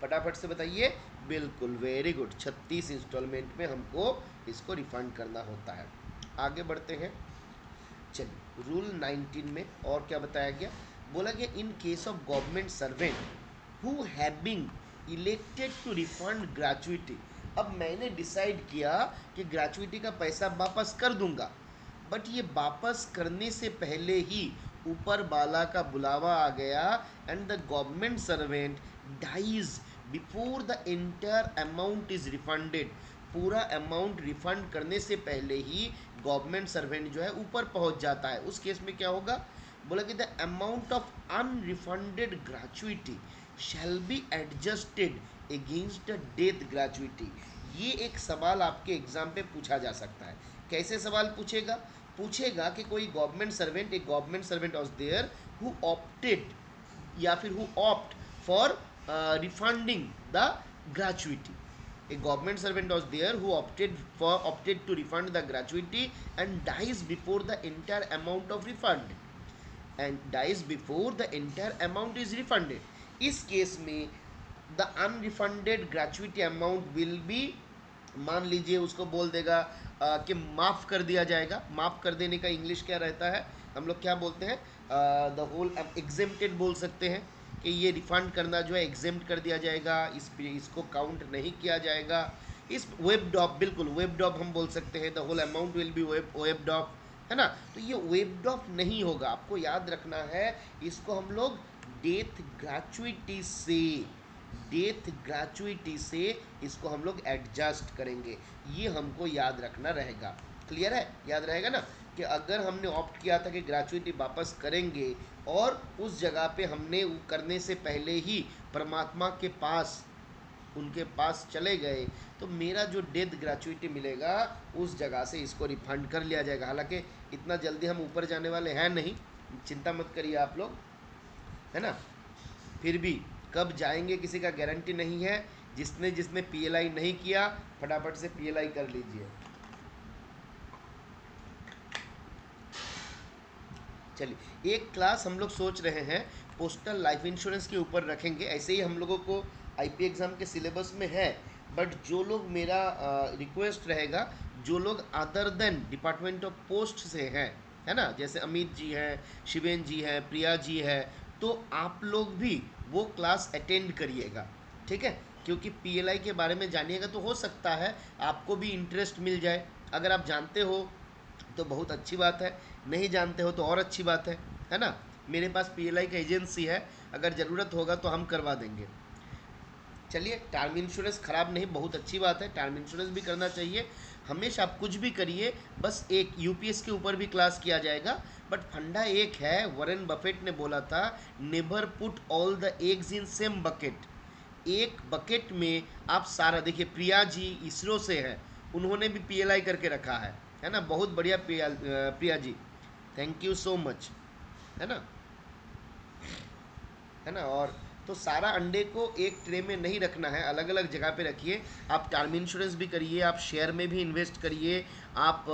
फटाफट से बताइए। बिल्कुल, वेरी गुड, 36 इंस्टॉलमेंट में हमको इसको रिफंड करना होता है। आगे बढ़ते हैं। चलिए, रूल 19 में और क्या बताया गया? बोला गया in case of government servant who having elected to refund gratuity. अब मैंने डिसाइड किया कि ग्रेचुइटी का पैसा वापस कर दूंगा, बट ये वापस करने से पहले ही ऊपर वाला का बुलावा आ गया and the government servant dies before the entire amount is refunded. पूरा अमाउंट रिफंड करने से पहले ही गवर्नमेंट सर्वेंट जो है ऊपर पहुंच जाता है। उस केस में क्या होगा? बोला कि the amount of unrefunded gratuity shall be adjusted against the death gratuity. ये एक सवाल आपके एग्जाम पे पूछा जा सकता है। कैसे सवाल पूछेगा? पूछेगा कि कोई गवर्नमेंट सर्वेंट, एक government servant was there who opted या फिर who opt for refunding the gratuity. A government servant was there who opted to refund the gratuity and dies before the entire amount of refund and dies before the entire amount is refunded. इस case में the unrefunded gratuity amount will be मान लीजिए उसको बोल देगा कि माफ़ कर दिया जाएगा। माफ़ कर देने का इंग्लिश क्या रहता है, हम लोग क्या बोलते हैं, द होल एग्जेम्प्टेड बोल सकते हैं कि ये रिफंड करना जो है एग्जेम्प्ट कर दिया जाएगा, इसको काउंट नहीं किया जाएगा। इस वेब्ड ऑफ, बिल्कुल वेब्ड ऑफ हम बोल सकते हैं, the whole amount will be waived off, है ना। तो ये वेब्ड ऑफ नहीं होगा, आपको याद रखना है। इसको हम लोग डेथ ग्रेचुइटी से डेथ ग्रेचुइटी से इसको हम लोग एडजस्ट करेंगे। ये हमको याद रखना रहेगा। क्लियर है, याद रहेगा ना, कि अगर हमने ऑप्ट किया था कि ग्रेचुइटी वापस करेंगे और उस जगह पे हमने वो करने से पहले ही परमात्मा के पास, उनके पास चले गए, तो मेरा जो डेथ ग्रेचुइटी मिलेगा उस जगह से इसको रिफंड कर लिया जाएगा। हालांकि इतना जल्दी हम ऊपर जाने वाले हैं नहीं, चिंता मत करिए आप लोग, है ना। फिर भी कब जाएंगे किसी का गारंटी नहीं है। जिसने जिसने पीएलआई नहीं किया, फटाफट से पीएलआई कर लीजिए। चलिए, एक क्लास हम लोग सोच रहे हैं पोस्टल लाइफ इंश्योरेंस के ऊपर रखेंगे। ऐसे ही हम लोगों को आईपी एग्ज़ाम के सिलेबस में है, बट जो लोग, मेरा रिक्वेस्ट रहेगा, जो लोग other than department of post से हैं, है ना, जैसे अमित जी हैं, शिवेन जी हैं, प्रिया जी है, तो आप लोग भी वो क्लास अटेंड करिएगा, ठीक है। क्योंकि पीएलआई के बारे में जानिएगा तो हो सकता है आपको भी इंटरेस्ट मिल जाए। अगर आप जानते हो तो बहुत अच्छी बात है, नहीं जानते हो तो और अच्छी बात है ना। मेरे पास पीएलआई का एजेंसी है, अगर ज़रूरत होगा तो हम करवा देंगे। चलिए, टर्म इंश्योरेंस ख़राब नहीं, बहुत अच्छी बात है, टर्म इंश्योरेंस भी करना चाहिए। हमेशा आप कुछ भी करिए, बस एक यूपीएस के ऊपर भी क्लास किया जाएगा, बट फंडा एक है, वॉरेन बफेट ने बोला था, never put all the eggs in same bucket. एक बकेट में आप सारा, देखिए प्रिया जी इसरो से हैं, उन्होंने भी पीएलआई करके रखा है ना, बहुत बढ़िया Priya ji, thank you so much, है ना, है ना। और तो सारा अंडे को एक ट्रे में नहीं रखना है, अलग अलग जगह पे रखिए। आप टर्म इंश्योरेंस भी करिए, आप शेयर में भी इन्वेस्ट करिए, आप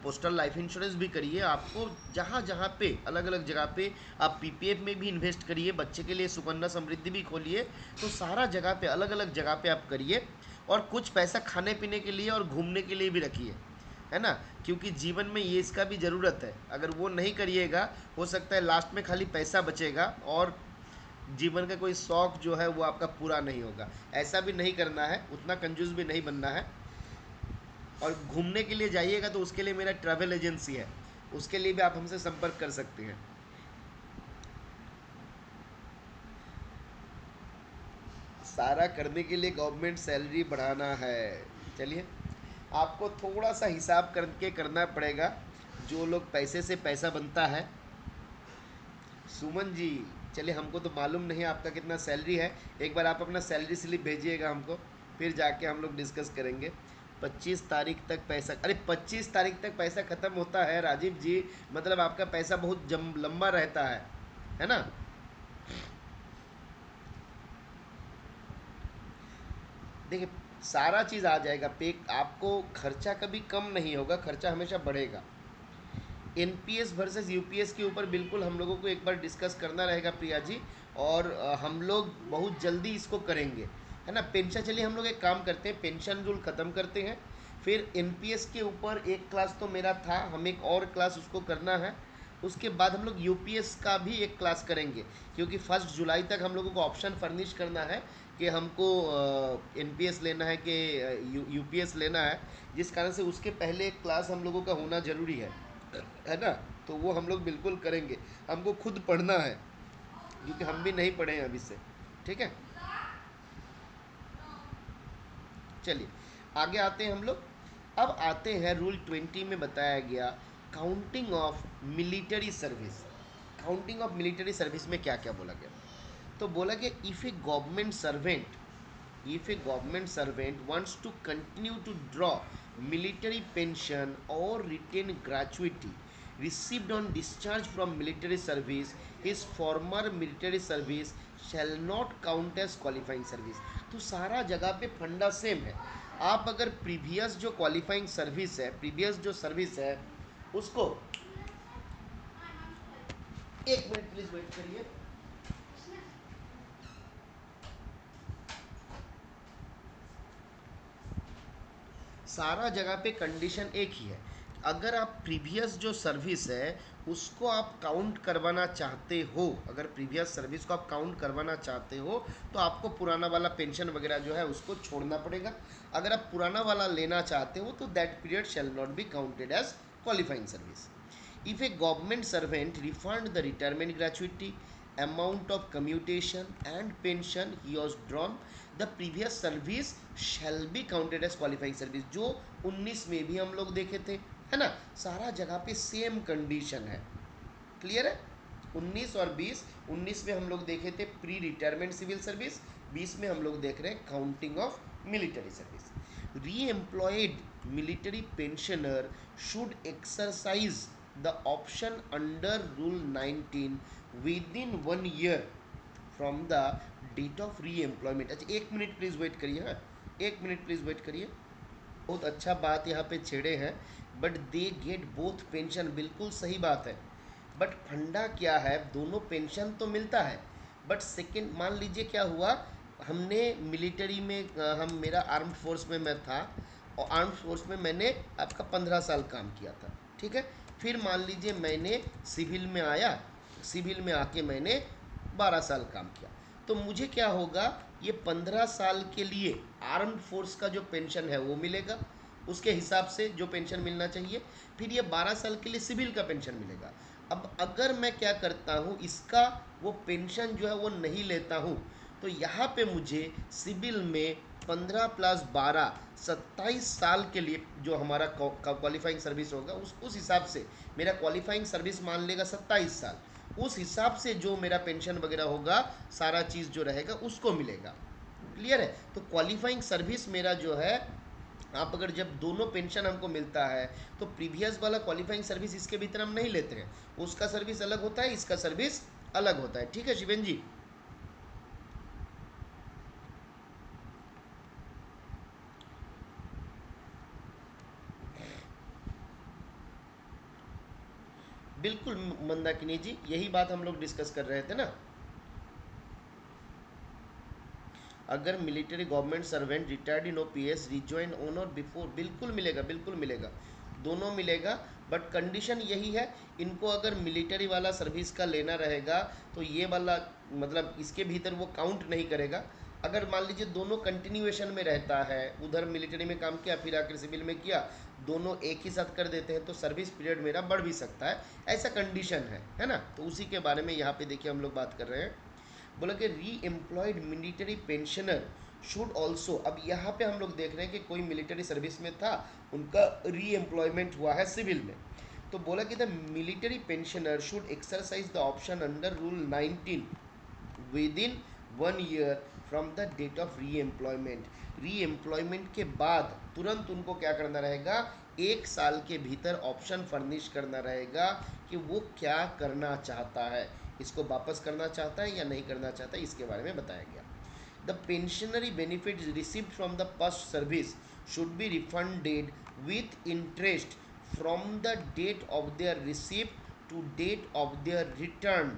पोस्टल लाइफ इंश्योरेंस भी करिए, आपको जहाँ जहाँ पे अलग अलग जगह पे, आप पीपीएफ में भी इन्वेस्ट करिए, बच्चे के लिए सुकन्या समृद्धि भी खोलिए। तो सारा जगह पे, अलग अलग जगह पे आप करिए, और कुछ पैसा खाने पीने के लिए और घूमने के लिए भी रखिए, है ना। क्योंकि जीवन में ये इसका भी ज़रूरत है, अगर वो नहीं करिएगा, हो सकता है लास्ट में खाली पैसा बचेगा और जीवन का कोई शौक जो है वो आपका पूरा नहीं होगा। ऐसा भी नहीं करना है, उतना कंजूस भी नहीं बनना है। और घूमने के लिए जाइएगा तो उसके लिए मेरा ट्रैवल एजेंसी है, उसके लिए भी आप हमसे संपर्क कर सकते हैं। सारा करने के लिए गवर्नमेंट सैलरी बढ़ाना है। चलिए, आपको थोड़ा सा हिसाब करके करना पड़ेगा। जो लोग पैसे से पैसा बनता है, सुमन जी, चलिए, हमको तो मालूम नहीं आपका कितना सैलरी है। एक बार आप अपना सैलरी स्लिप भेजिएगा हमको, फिर जाके हम लोग डिस्कस करेंगे। 25 तारीख तक पैसा, अरे 25 तारीख तक पैसा ख़त्म होता है राजीव जी, मतलब आपका पैसा बहुत लंबा रहता है ना। देखिए, सारा चीज़ आ जाएगा पे, आपको खर्चा कभी कम नहीं होगा, खर्चा हमेशा बढ़ेगा। एनपीएस वर्सेस यूपीएस के ऊपर बिल्कुल हम लोगों को एक बार डिस्कस करना रहेगा प्रिया जी, और हम लोग बहुत जल्दी इसको करेंगे, है ना। पेंशन, चलिए हम लोग एक काम करते हैं, पेंशन रूल ख़त्म करते हैं, फिर एनपीएस के ऊपर एक क्लास तो मेरा था, हम एक और क्लास उसको करना है। उसके बाद हम लोग यूपीएस का भी एक क्लास करेंगे, क्योंकि 1 जुलाई तक हम लोगों को ऑप्शन फर्निश करना है कि हमको एनपीएस लेना है कि यूपीएस लेना है, जिस कारण से उसके पहले एक क्लास हम लोगों का होना ज़रूरी है ना। तो वो हम लोग बिल्कुल करेंगे, हमको खुद पढ़ना है, क्योंकि हम भी नहीं पढ़े हैं अभी से, ठीक है। चलिए, आगे आते हैं हम लोग। अब आते हैं रूल 20 में बताया गया counting of military service. Counting of military service में क्या क्या बोला गया, तो बोला गया, if a government servant wants to continue to draw military pension or retain gratuity received on discharge from military service, his former military service shall not count as qualifying service। तो सारा जगह पे फंडा सेम है। आप अगर previous जो qualifying service है, प्रीवियस जो सर्विस है उसको, एक मिनट प्लीज वेट करिए। सारा जगह पे कंडीशन एक ही है। अगर आप प्रीवियस जो सर्विस है उसको आप काउंट करवाना चाहते हो, अगर प्रीवियस सर्विस को आप काउंट करवाना चाहते हो तो आपको पुराना वाला पेंशन वगैरह जो है उसको छोड़ना पड़ेगा। अगर आप पुराना वाला लेना चाहते हो तो that period shall not be counted as qualifying service. If a government servant refund the retirement gratuity, amount of commutation and pension he was drawn, the previous service shall be counted as qualifying service। जो 19 में भी हम लोग देखे थे, है ना, सारा जगह पे सेम कंडीशन है। क्लियर है? 19 और 20, 19 में हम लोग देखे थे प्री रिटायरमेंट सिविल सर्विस, 20 में हम लोग देख रहे हैं counting of military service. Reemployed military pensioner should exercise the option under rule 19 within 1 year from the date of reemployment. अच्छा, 1 मिनट प्लीज़ वेट करिए। हाँ, 1 मिनट प्लीज़ वेट करिए। बहुत अच्छा बात यहाँ पे छेड़े हैं, but they get both pension, बिल्कुल सही बात है। बट फंडा क्या है, दोनों पेंशन तो मिलता है, बट सेकंड मान लीजिए क्या हुआ, हमने मिलिट्री में हम मेरा आर्म्ड फोर्स में मैं था, और आर्म्ड फोर्स में मैंने आपका 15 साल काम किया था, ठीक है। फिर मान लीजिए मैंने सिविल में आया, सिविल में आके मैंने 12 साल काम किया, तो मुझे क्या होगा, ये 15 साल के लिए आर्म्ड फोर्स का जो पेंशन है वो मिलेगा उसके हिसाब से जो पेंशन मिलना चाहिए। फिर ये 12 साल के लिए सिविल का पेंशन मिलेगा। अब अगर मैं क्या करता हूँ, इसका वो पेंशन जो है वो नहीं लेता हूँ, तो यहाँ पे मुझे सिविल में 15 + 12 27 साल के लिए जो हमारा क्वालिफाइंग सर्विस होगा उस हिसाब से मेरा क्वालिफाइंग सर्विस मान लेगा 27 साल, उस हिसाब से जो मेरा पेंशन वगैरह होगा सारा चीज़ जो रहेगा उसको मिलेगा। क्लियर है? तो क्वालिफाइंग सर्विस मेरा जो है, आप अगर जब दोनों पेंशन हमको मिलता है तो प्रीवियस वाला क्वालिफाइंग सर्विस इसके भीतर हम नहीं लेते हैं, उसका सर्विस अलग होता है, इसका सर्विस अलग होता है। ठीक है शिवेन जी? बिल्कुल मंदाकिनी जी, यही बात हम लोग डिस्कस कर रहे थे ना। अगर military government servant retired in OPS rejoin on or before, बिल्कुल मिलेगा, बिल्कुल मिलेगा, दोनों मिलेगा। बट कंडीशन यही है, इनको अगर मिलिट्री वाला सर्विस का लेना रहेगा तो ये वाला मतलब इसके भीतर वो काउंट नहीं करेगा। अगर मान लीजिए दोनों कंटिन्यूएशन में रहता है, उधर मिलिट्री में काम किया फिर आकर सिविल में किया, दोनों एक ही साथ कर देते हैं तो सर्विस पीरियड मेरा बढ़ भी सकता है, ऐसा कंडीशन है ना। तो उसी के बारे में यहाँ पे देखिए हम लोग बात कर रहे हैं। बोला कि री employed military pensioner should also, अब यहाँ पे हम लोग देख रहे हैं कि कोई मिलिट्री सर्विस में था, उनका री एम्प्लॉयमेंट हुआ है सिविल में, तो बोला कि the military pensioner should exercise the option under rule 19 within 1 year from the date of reemployment. Reemployment के बाद तुरंत उनको क्या करना रहेगा, 1 साल के भीतर ऑप्शन फर्निश करना रहेगा कि वो क्या करना चाहता है, इसको वापस करना चाहता है या नहीं करना चाहता है, इसके बारे में बताया गया। The pensionary benefit received from the past service should be refunded with interest from the date of their receipt to date of their return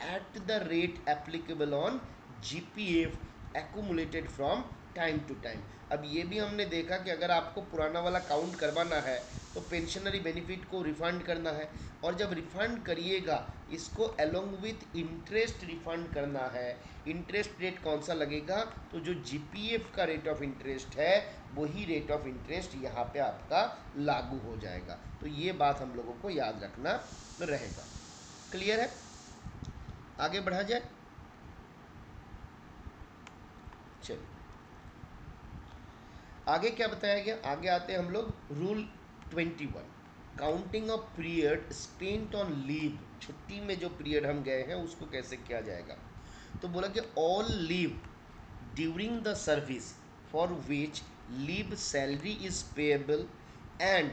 at the rate applicable on GPF accumulated from time to time. अब ये भी हमने देखा कि अगर आपको पुराना वाला काउंट करवाना है तो पेंशनरी बेनिफिट को रिफंड करना है, और जब रिफंड करिएगा इसको अलोंग विथ इंटरेस्ट रिफंड करना है। इंटरेस्ट रेट कौन सा लगेगा, तो जो जीपीएफ का रेट ऑफ इंटरेस्ट है वही रेट ऑफ इंटरेस्ट यहाँ पे आपका लागू हो जाएगा। तो ये बात हम लोगों को याद रखना रहेगा। क्लियर है? आगे बढ़ा जाए, चलिए आगे क्या बताया गया, आगे आते हैं हम लोग rule 21, counting of period spent on leave. छुट्टी में जो पीरियड हम गए हैं उसको कैसे किया जाएगा, तो बोला कि all leave during the service for which leave salary is payable and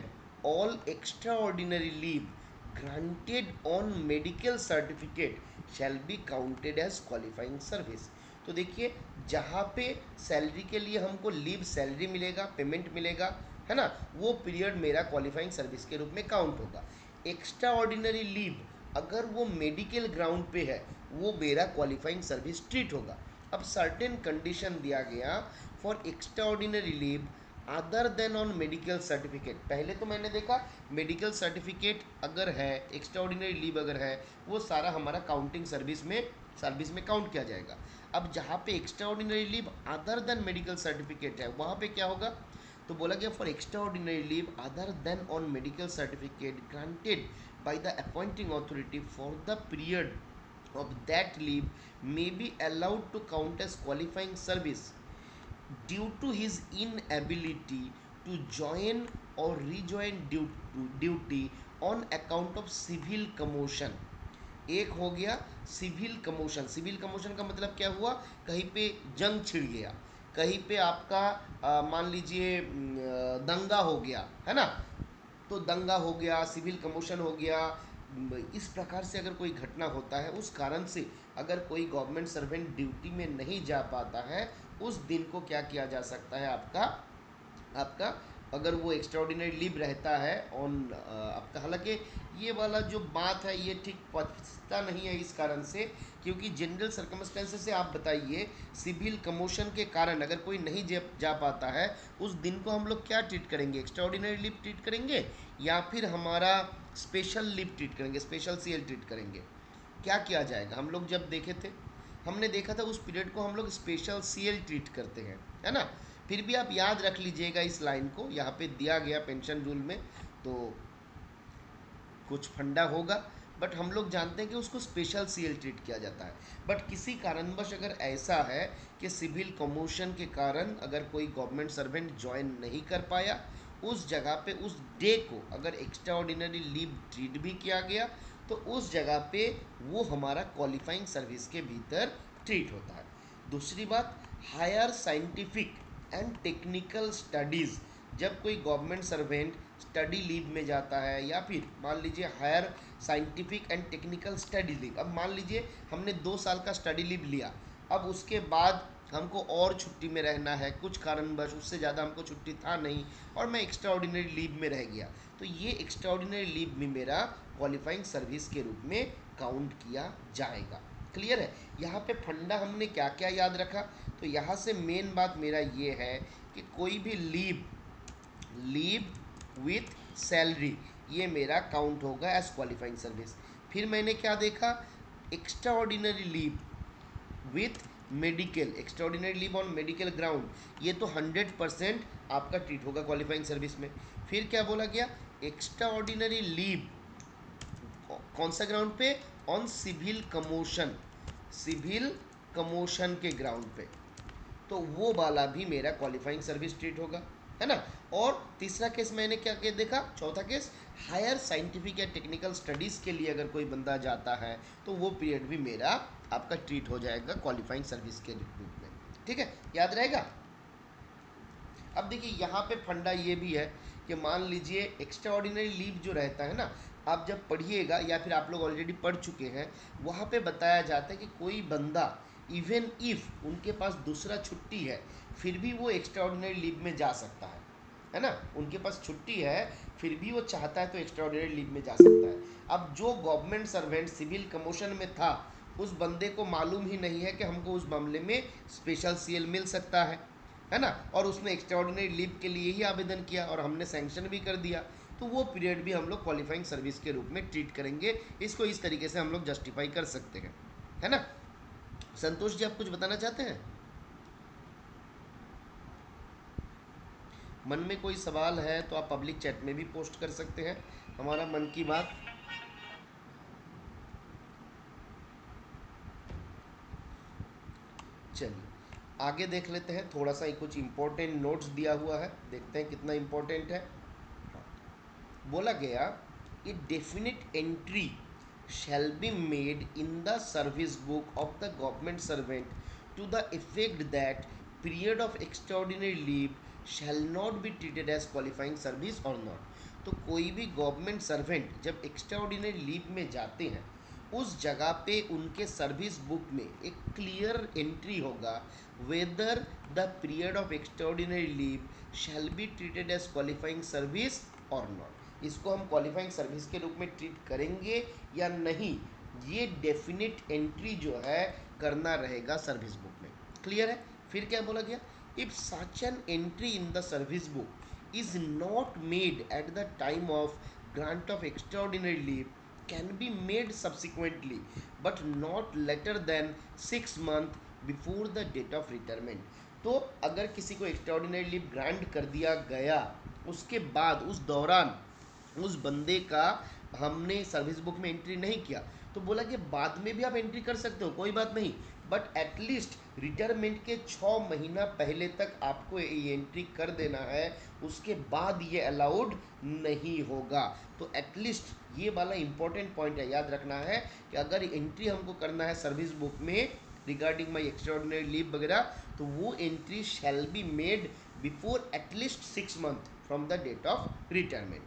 all extra ordinary leave granted on medical certificate shall be counted as qualifying service। तो देखिए जहाँ पे सैलरी के लिए हमको लीव सैलरी मिलेगा, पेमेंट मिलेगा, है ना, वो पीरियड मेरा क्वालिफाइंग सर्विस के रूप में काउंट होगा। एक्स्ट्रा ऑर्डिनरी लीव अगर वो मेडिकल ग्राउंड पे है वो मेरा क्वालिफाइंग सर्विस ट्रीट होगा। अब सर्टेन कंडीशन दिया गया, for extra ordinary leave other than on medical certificate. पहले तो मैंने देखा मेडिकल सर्टिफिकेट अगर है, एक्स्ट्राऑर्डिनरी लीव अगर है, वो सारा हमारा काउंटिंग सर्विस में काउंट किया जाएगा। अब जहाँ पे extraordinary leave other than medical certificate है, वहाँ पे क्या होगा? तो बोला गया for extraordinary leave other than on medical certificate granted by the appointing authority for the period of that leave may be allowed to count as qualifying service due to his inability to join or rejoin duty on account of civil commotion। एक हो गया civil commotion. Civil commotion का मतलब क्या हुआ? कहीं पे जंग छिड़ गया, कहीं पे आपका मान लीजिए दंगा हो गया, है ना? तो दंगा हो गया, सिविल कमोशन हो गया। इस प्रकार से अगर कोई घटना होता है, उस कारण से अगर कोई गवर्नमेंट सर्वेंट ड्यूटी में नहीं जा पाता है, उस दिन को क्या किया जा सकता है? आपका आपका अगर वो एक्स्ट्राऑर्डिनरी लीव रहता है ऑन आपका, हालांकि ये वाला जो बात है ये ठीक पचता नहीं है इस कारण से, क्योंकि जनरल सर्कमस्टेंसेस से आप बताइए, सिविल कमोशन के कारण अगर कोई नहीं जा पाता है, उस दिन को हम लोग क्या ट्रीट करेंगे? एक्स्ट्राऑर्डिनरी लीव ट्रीट करेंगे या फिर हमारा स्पेशल लीव ट्रीट करेंगे, स्पेशल सीएल ट्रीट करेंगे? क्या किया जाएगा? हम लोग जब देखे थे, हमने देखा था उस पीरियड को हम लोग स्पेशल सीएल ट्रीट करते हैं, है ना? फिर भी आप याद रख लीजिएगा इस लाइन को, यहाँ पे दिया गया पेंशन रूल में, तो कुछ फंडा होगा, बट हम लोग जानते हैं कि उसको स्पेशल सीएल ट्रीट किया जाता है। बट किसी कारणवश अगर ऐसा है कि सिविल कमोशन के कारण अगर कोई गवर्नमेंट सर्वेंट ज्वाइन नहीं कर पाया, उस जगह पे उस डे को अगर एक्स्ट्राऑर्डिनरी लीव ट्रीट भी किया गया, तो उस जगह पे वो हमारा क्वालिफाइंग सर्विस के भीतर ट्रीट होता है। दूसरी बात, higher scientific and technical studies, जब कोई गवर्नमेंट सर्वेंट स्टडी लीव में जाता है, या फिर मान लीजिए higher scientific and technical study leave, अब मान लीजिए हमने 2 साल का स्टडी लीव लिया, अब उसके बाद हमको और छुट्टी में रहना है, कुछ कारणवश उससे ज़्यादा हमको छुट्टी था नहीं और मैं एक्स्ट्रा ऑर्डिनरी लीव में रह गया, तो ये एक्स्ट्रा ऑर्डिनरी लीव में मेरा क्वालिफाइंग सर्विस के रूप में काउंट किया जाएगा। क्लियर है? यहाँ पे फंडा हमने क्या क्या याद रखा? तो यहाँ से मेन बात मेरा ये है कि कोई भी लीव विथ सैलरी, ये मेरा काउंट होगा एज क्वालिफाइंग सर्विस। फिर मैंने क्या देखा? Extra ordinary leave with medical, extra ordinary leave on medical ground, ये तो 100% आपका ट्रीट होगा क्वालिफाइंग सर्विस में। फिर क्या बोला गया? एक्स्ट्रा ऑर्डिनरी लीव कौन सा ग्राउंड पे? On civil commotion, civil commotion के ग्राउंड पे, तो वो वाला भी मेरा क्वालिफाइंग सर्विस ट्रीट होगा, है ना? और तीसरा केस मैंने क्या के देखा? चौथा केस, हायर साइंटिफिक या टेक्निकल स्टडीज़ के लिए अगर कोई बंदा जाता है, तो वो पीरियड भी मेरा आपका ट्रीट हो जाएगा क्वालिफाइंग सर्विस के रूप में। ठीक है, याद रहेगा? अब देखिए यहाँ पे फंडा ये भी है कि मान लीजिए एक्स्ट्रा ऑर्डिनरी लीव जो रहता है ना, आप जब पढ़िएगा या फिर आप लोग ऑलरेडी पढ़ चुके हैं, वहाँ पे बताया जाता है कि कोई बंदा इवन इफ उनके पास दूसरा छुट्टी है, फिर भी वो एक्स्ट्रा ऑर्डिनरी लीव में जा सकता है ना? उनके पास छुट्टी है, फिर भी वो चाहता है तो एक्स्ट्रा ऑर्डिनरी लीव में जा सकता है। अब जो गवर्नमेंट सर्वेंट सिविल कमोशन में था, उस बंदे को मालूम ही नहीं है कि हमको उस मामले में स्पेशल सीएल मिल सकता है ना? और उसने एक्स्ट्राऑर्डिनरी लीव के लिए ही आवेदन किया और हमने सैंक्शन भी कर दिया, तो वो पीरियड भी हम लोग क्वालिफाइंग सर्विस के रूप में ट्रीट करेंगे। इसको इस तरीके से हम लोग जस्टिफाई कर सकते हैं, है ना? संतोष जी, आप कुछ बताना चाहते हैं? मन में कोई सवाल है तो आप पब्लिक चैट में भी पोस्ट कर सकते हैं। हमारा मन की बात, चलिए आगे देख लेते हैं। थोड़ा सा कुछ इंपॉर्टेंट नोट्स दिया हुआ है, देखते हैं कितना इंपॉर्टेंट है। बोला गया, a definite entry shall be made in the service book of the government servant to the effect that period of extraordinary leave shall not be treated as qualifying service or not। तो कोई भी government servant जब extraordinary leave में जाते हैं, उस जगह पे उनके सर्विस बुक में एक क्लियर एंट्री होगा whether the period of extraordinary leave shall be treated as qualifying service और नॉट। इसको हम क्वालिफाइंग सर्विस के रूप में ट्रीट करेंगे या नहीं, ये डेफिनेट एंट्री जो है करना रहेगा सर्विस बुक में। क्लियर है? फिर क्या बोला गया? If such an entry in the service book is not made at the time of grant of extraordinary leave, can be made subsequently but not later than 6 months before the date of retirement. तो अगर किसी को extraordinary leave grant कर दिया गया, उसके बाद उस दौरान उस बंदे का हमने सर्विस बुक में एंट्री नहीं किया, तो बोला कि बाद में भी आप एंट्री कर सकते हो, कोई बात नहीं, बट एटलीस्ट रिटायरमेंट के 6 महीना पहले तक आपको ये एंट्री कर देना है, उसके बाद ये अलाउड नहीं होगा। तो एटलीस्ट ये वाला इंपॉर्टेंट पॉइंट है, याद रखना है कि अगर एंट्री हमको करना है सर्विस बुक में रिगार्डिंग माई एक्स्ट्राऑर्डिनरी लीव वगैरह, तो वो entry shall be made before at least 6 months from the date of retirement.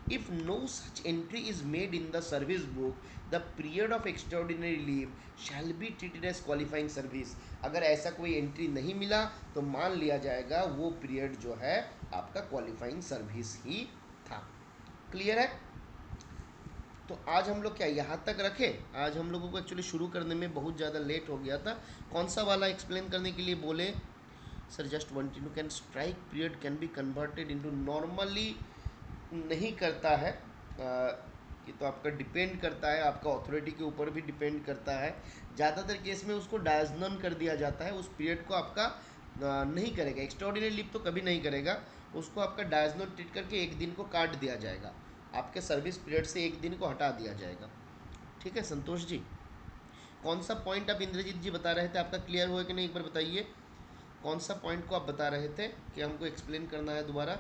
If no such entry is made in the service book, the period of extraordinary leave shall be treated as qualifying service. अगर ऐसा कोई entry नहीं मिला तो मान लिया जाएगा वो पीरियड जो है आपका क्वालिफाइंग सर्विस ही था. क्लियर है? तो आज हम लोग क्या यहाँ तक रखें? आज हम लोगों को एक्चुअली शुरू करने में बहुत ज़्यादा लेट हो गया था. कौन सा वाला एक्सप्लेन करने के लिए बोले? Sir just one two can strike period can be converted into, normally नहीं करता है. ये तो आपका डिपेंड करता है, आपका अथॉरिटी के ऊपर भी डिपेंड करता है. ज़्यादातर केस में उसको डायजनल कर दिया जाता है, उस पीरियड को आपका नहीं करेगा. एक्स्ट्राऑर्डिनरी लीव तो कभी नहीं करेगा, उसको आपका डायजनल ट्रीट करके एक दिन को काट दिया जाएगा, आपके सर्विस पीरियड से एक दिन को हटा दिया जाएगा. ठीक है संतोष जी? कौन सा पॉइंट आप इंद्रजीत जी बता रहे थे, आपका क्लियर हुआ कि नहीं, एक बार बताइए. कौन सा पॉइंट को आप बता रहे थे कि हमको एक्सप्लेन करना है दोबारा?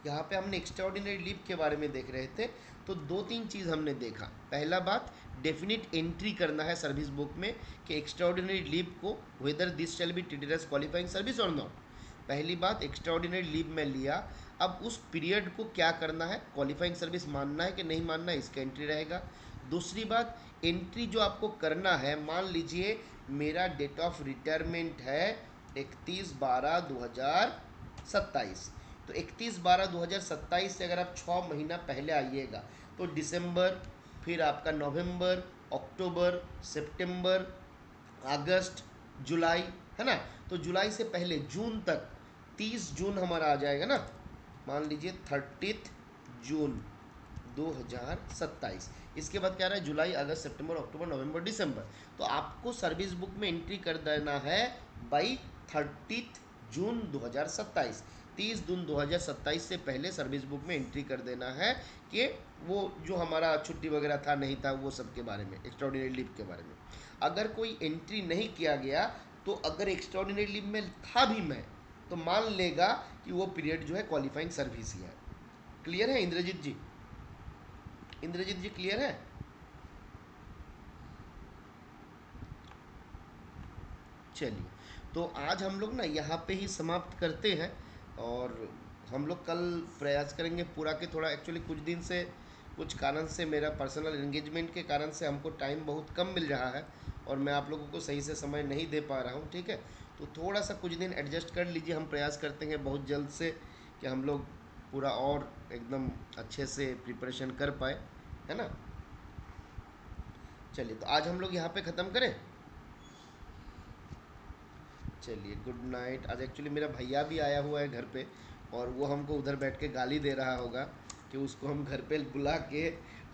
यहाँ पे हमने एक्स्ट्राऑर्डिनरी लीव के बारे में देख रहे थे, तो 2-3 चीज़ हमने देखा. पहला बात, डेफिनिट एंट्री करना है सर्विस बुक में कि एक्स्ट्राऑर्डिनरी लीव को whether this shall be treated as qualifying service और नॉट. पहली बात, एक्स्ट्राऑर्डिनरी लीव में लिया, अब उस पीरियड को क्या करना है, क्वालिफाइंग सर्विस मानना है कि नहीं मानना है, इसका एंट्री रहेगा. दूसरी बात, एंट्री जो आपको करना है, मान लीजिए मेरा डेट ऑफ रिटायरमेंट है 31/12/2027, तो 31/12/2027 से अगर आप 6 महीना पहले आइएगा तो दिसंबर, फिर आपका नवंबर, अक्टूबर, सितंबर, अगस्त, जुलाई, है ना. तो जुलाई से पहले जून तक 30 जून हमारा आ जाएगा ना, मान लीजिए 30 जून 2027. इसके बाद क्या रहा है, जुलाई, अगस्त, सितंबर, अक्टूबर, नवंबर, दिसंबर. तो आपको सर्विस बुक में एंट्री कर देना है बाई 30 जून 2027. 30 जून 2027 से पहले सर्विस बुक में एंट्री कर देना है कि वो जो हमारा छुट्टी वगैरह था नहीं था वो सब के बारे में, एक्स्ट्राऑर्डिनरी लीव के बारे में. अगर कोई एंट्री नहीं किया गया तो अगर एक्स्ट्राऑर्डिनरी लीव में था भी मैं, तो मान लेगा कि वो पीरियड जो है क्वालिफाइंग सर्विस ही है. क्लियर है इंद्रजीत जी? इंद्रजीत जी क्लियर है? चलिए, तो आज हम लोग ना यहाँ पे ही समाप्त करते हैं, और हम लोग कल प्रयास करेंगे पूरा के. थोड़ा एक्चुअली कुछ दिन से कुछ कारण से, मेरा पर्सनल एंगेजमेंट के कारण से हमको टाइम बहुत कम मिल रहा है और मैं आप लोगों को सही से समय नहीं दे पा रहा हूँ. ठीक है, तो थोड़ा सा कुछ दिन एडजस्ट कर लीजिए. हम प्रयास करते हैं बहुत जल्द से कि हम लोग पूरा और एकदम अच्छे से प्रिपरेशन कर पाए, है ना. चलिए, तो आज हम लोग यहाँ पे ख़त्म करें. चलिए, गुड नाइट. आज एक्चुअली मेरा भैया भी आया हुआ है घर पे, और वो हमको उधर बैठ के गाली दे रहा होगा कि उसको हम घर पे बुला के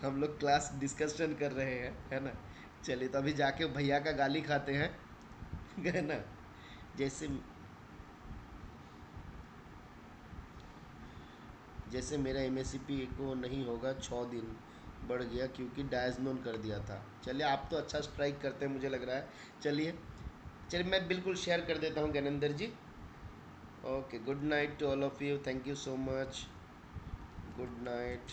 हम लोग क्लास डिस्कशन कर रहे हैं, है ना. चलिए, तो अभी जाके भैया का गाली खाते हैं है ना. जैसे जैसे मेरा एमएससीपी को नहीं होगा 6 दिन बढ़ गया क्योंकि डायजनोन कर दिया था. चलिए, आप तो अच्छा स्ट्राइक करते हैं मुझे लग रहा है. चलिए, चलिए मैं बिल्कुल शेयर कर देता हूँ Gyanendra ji. Okay, good night to all of you. Thank you so much. Good night.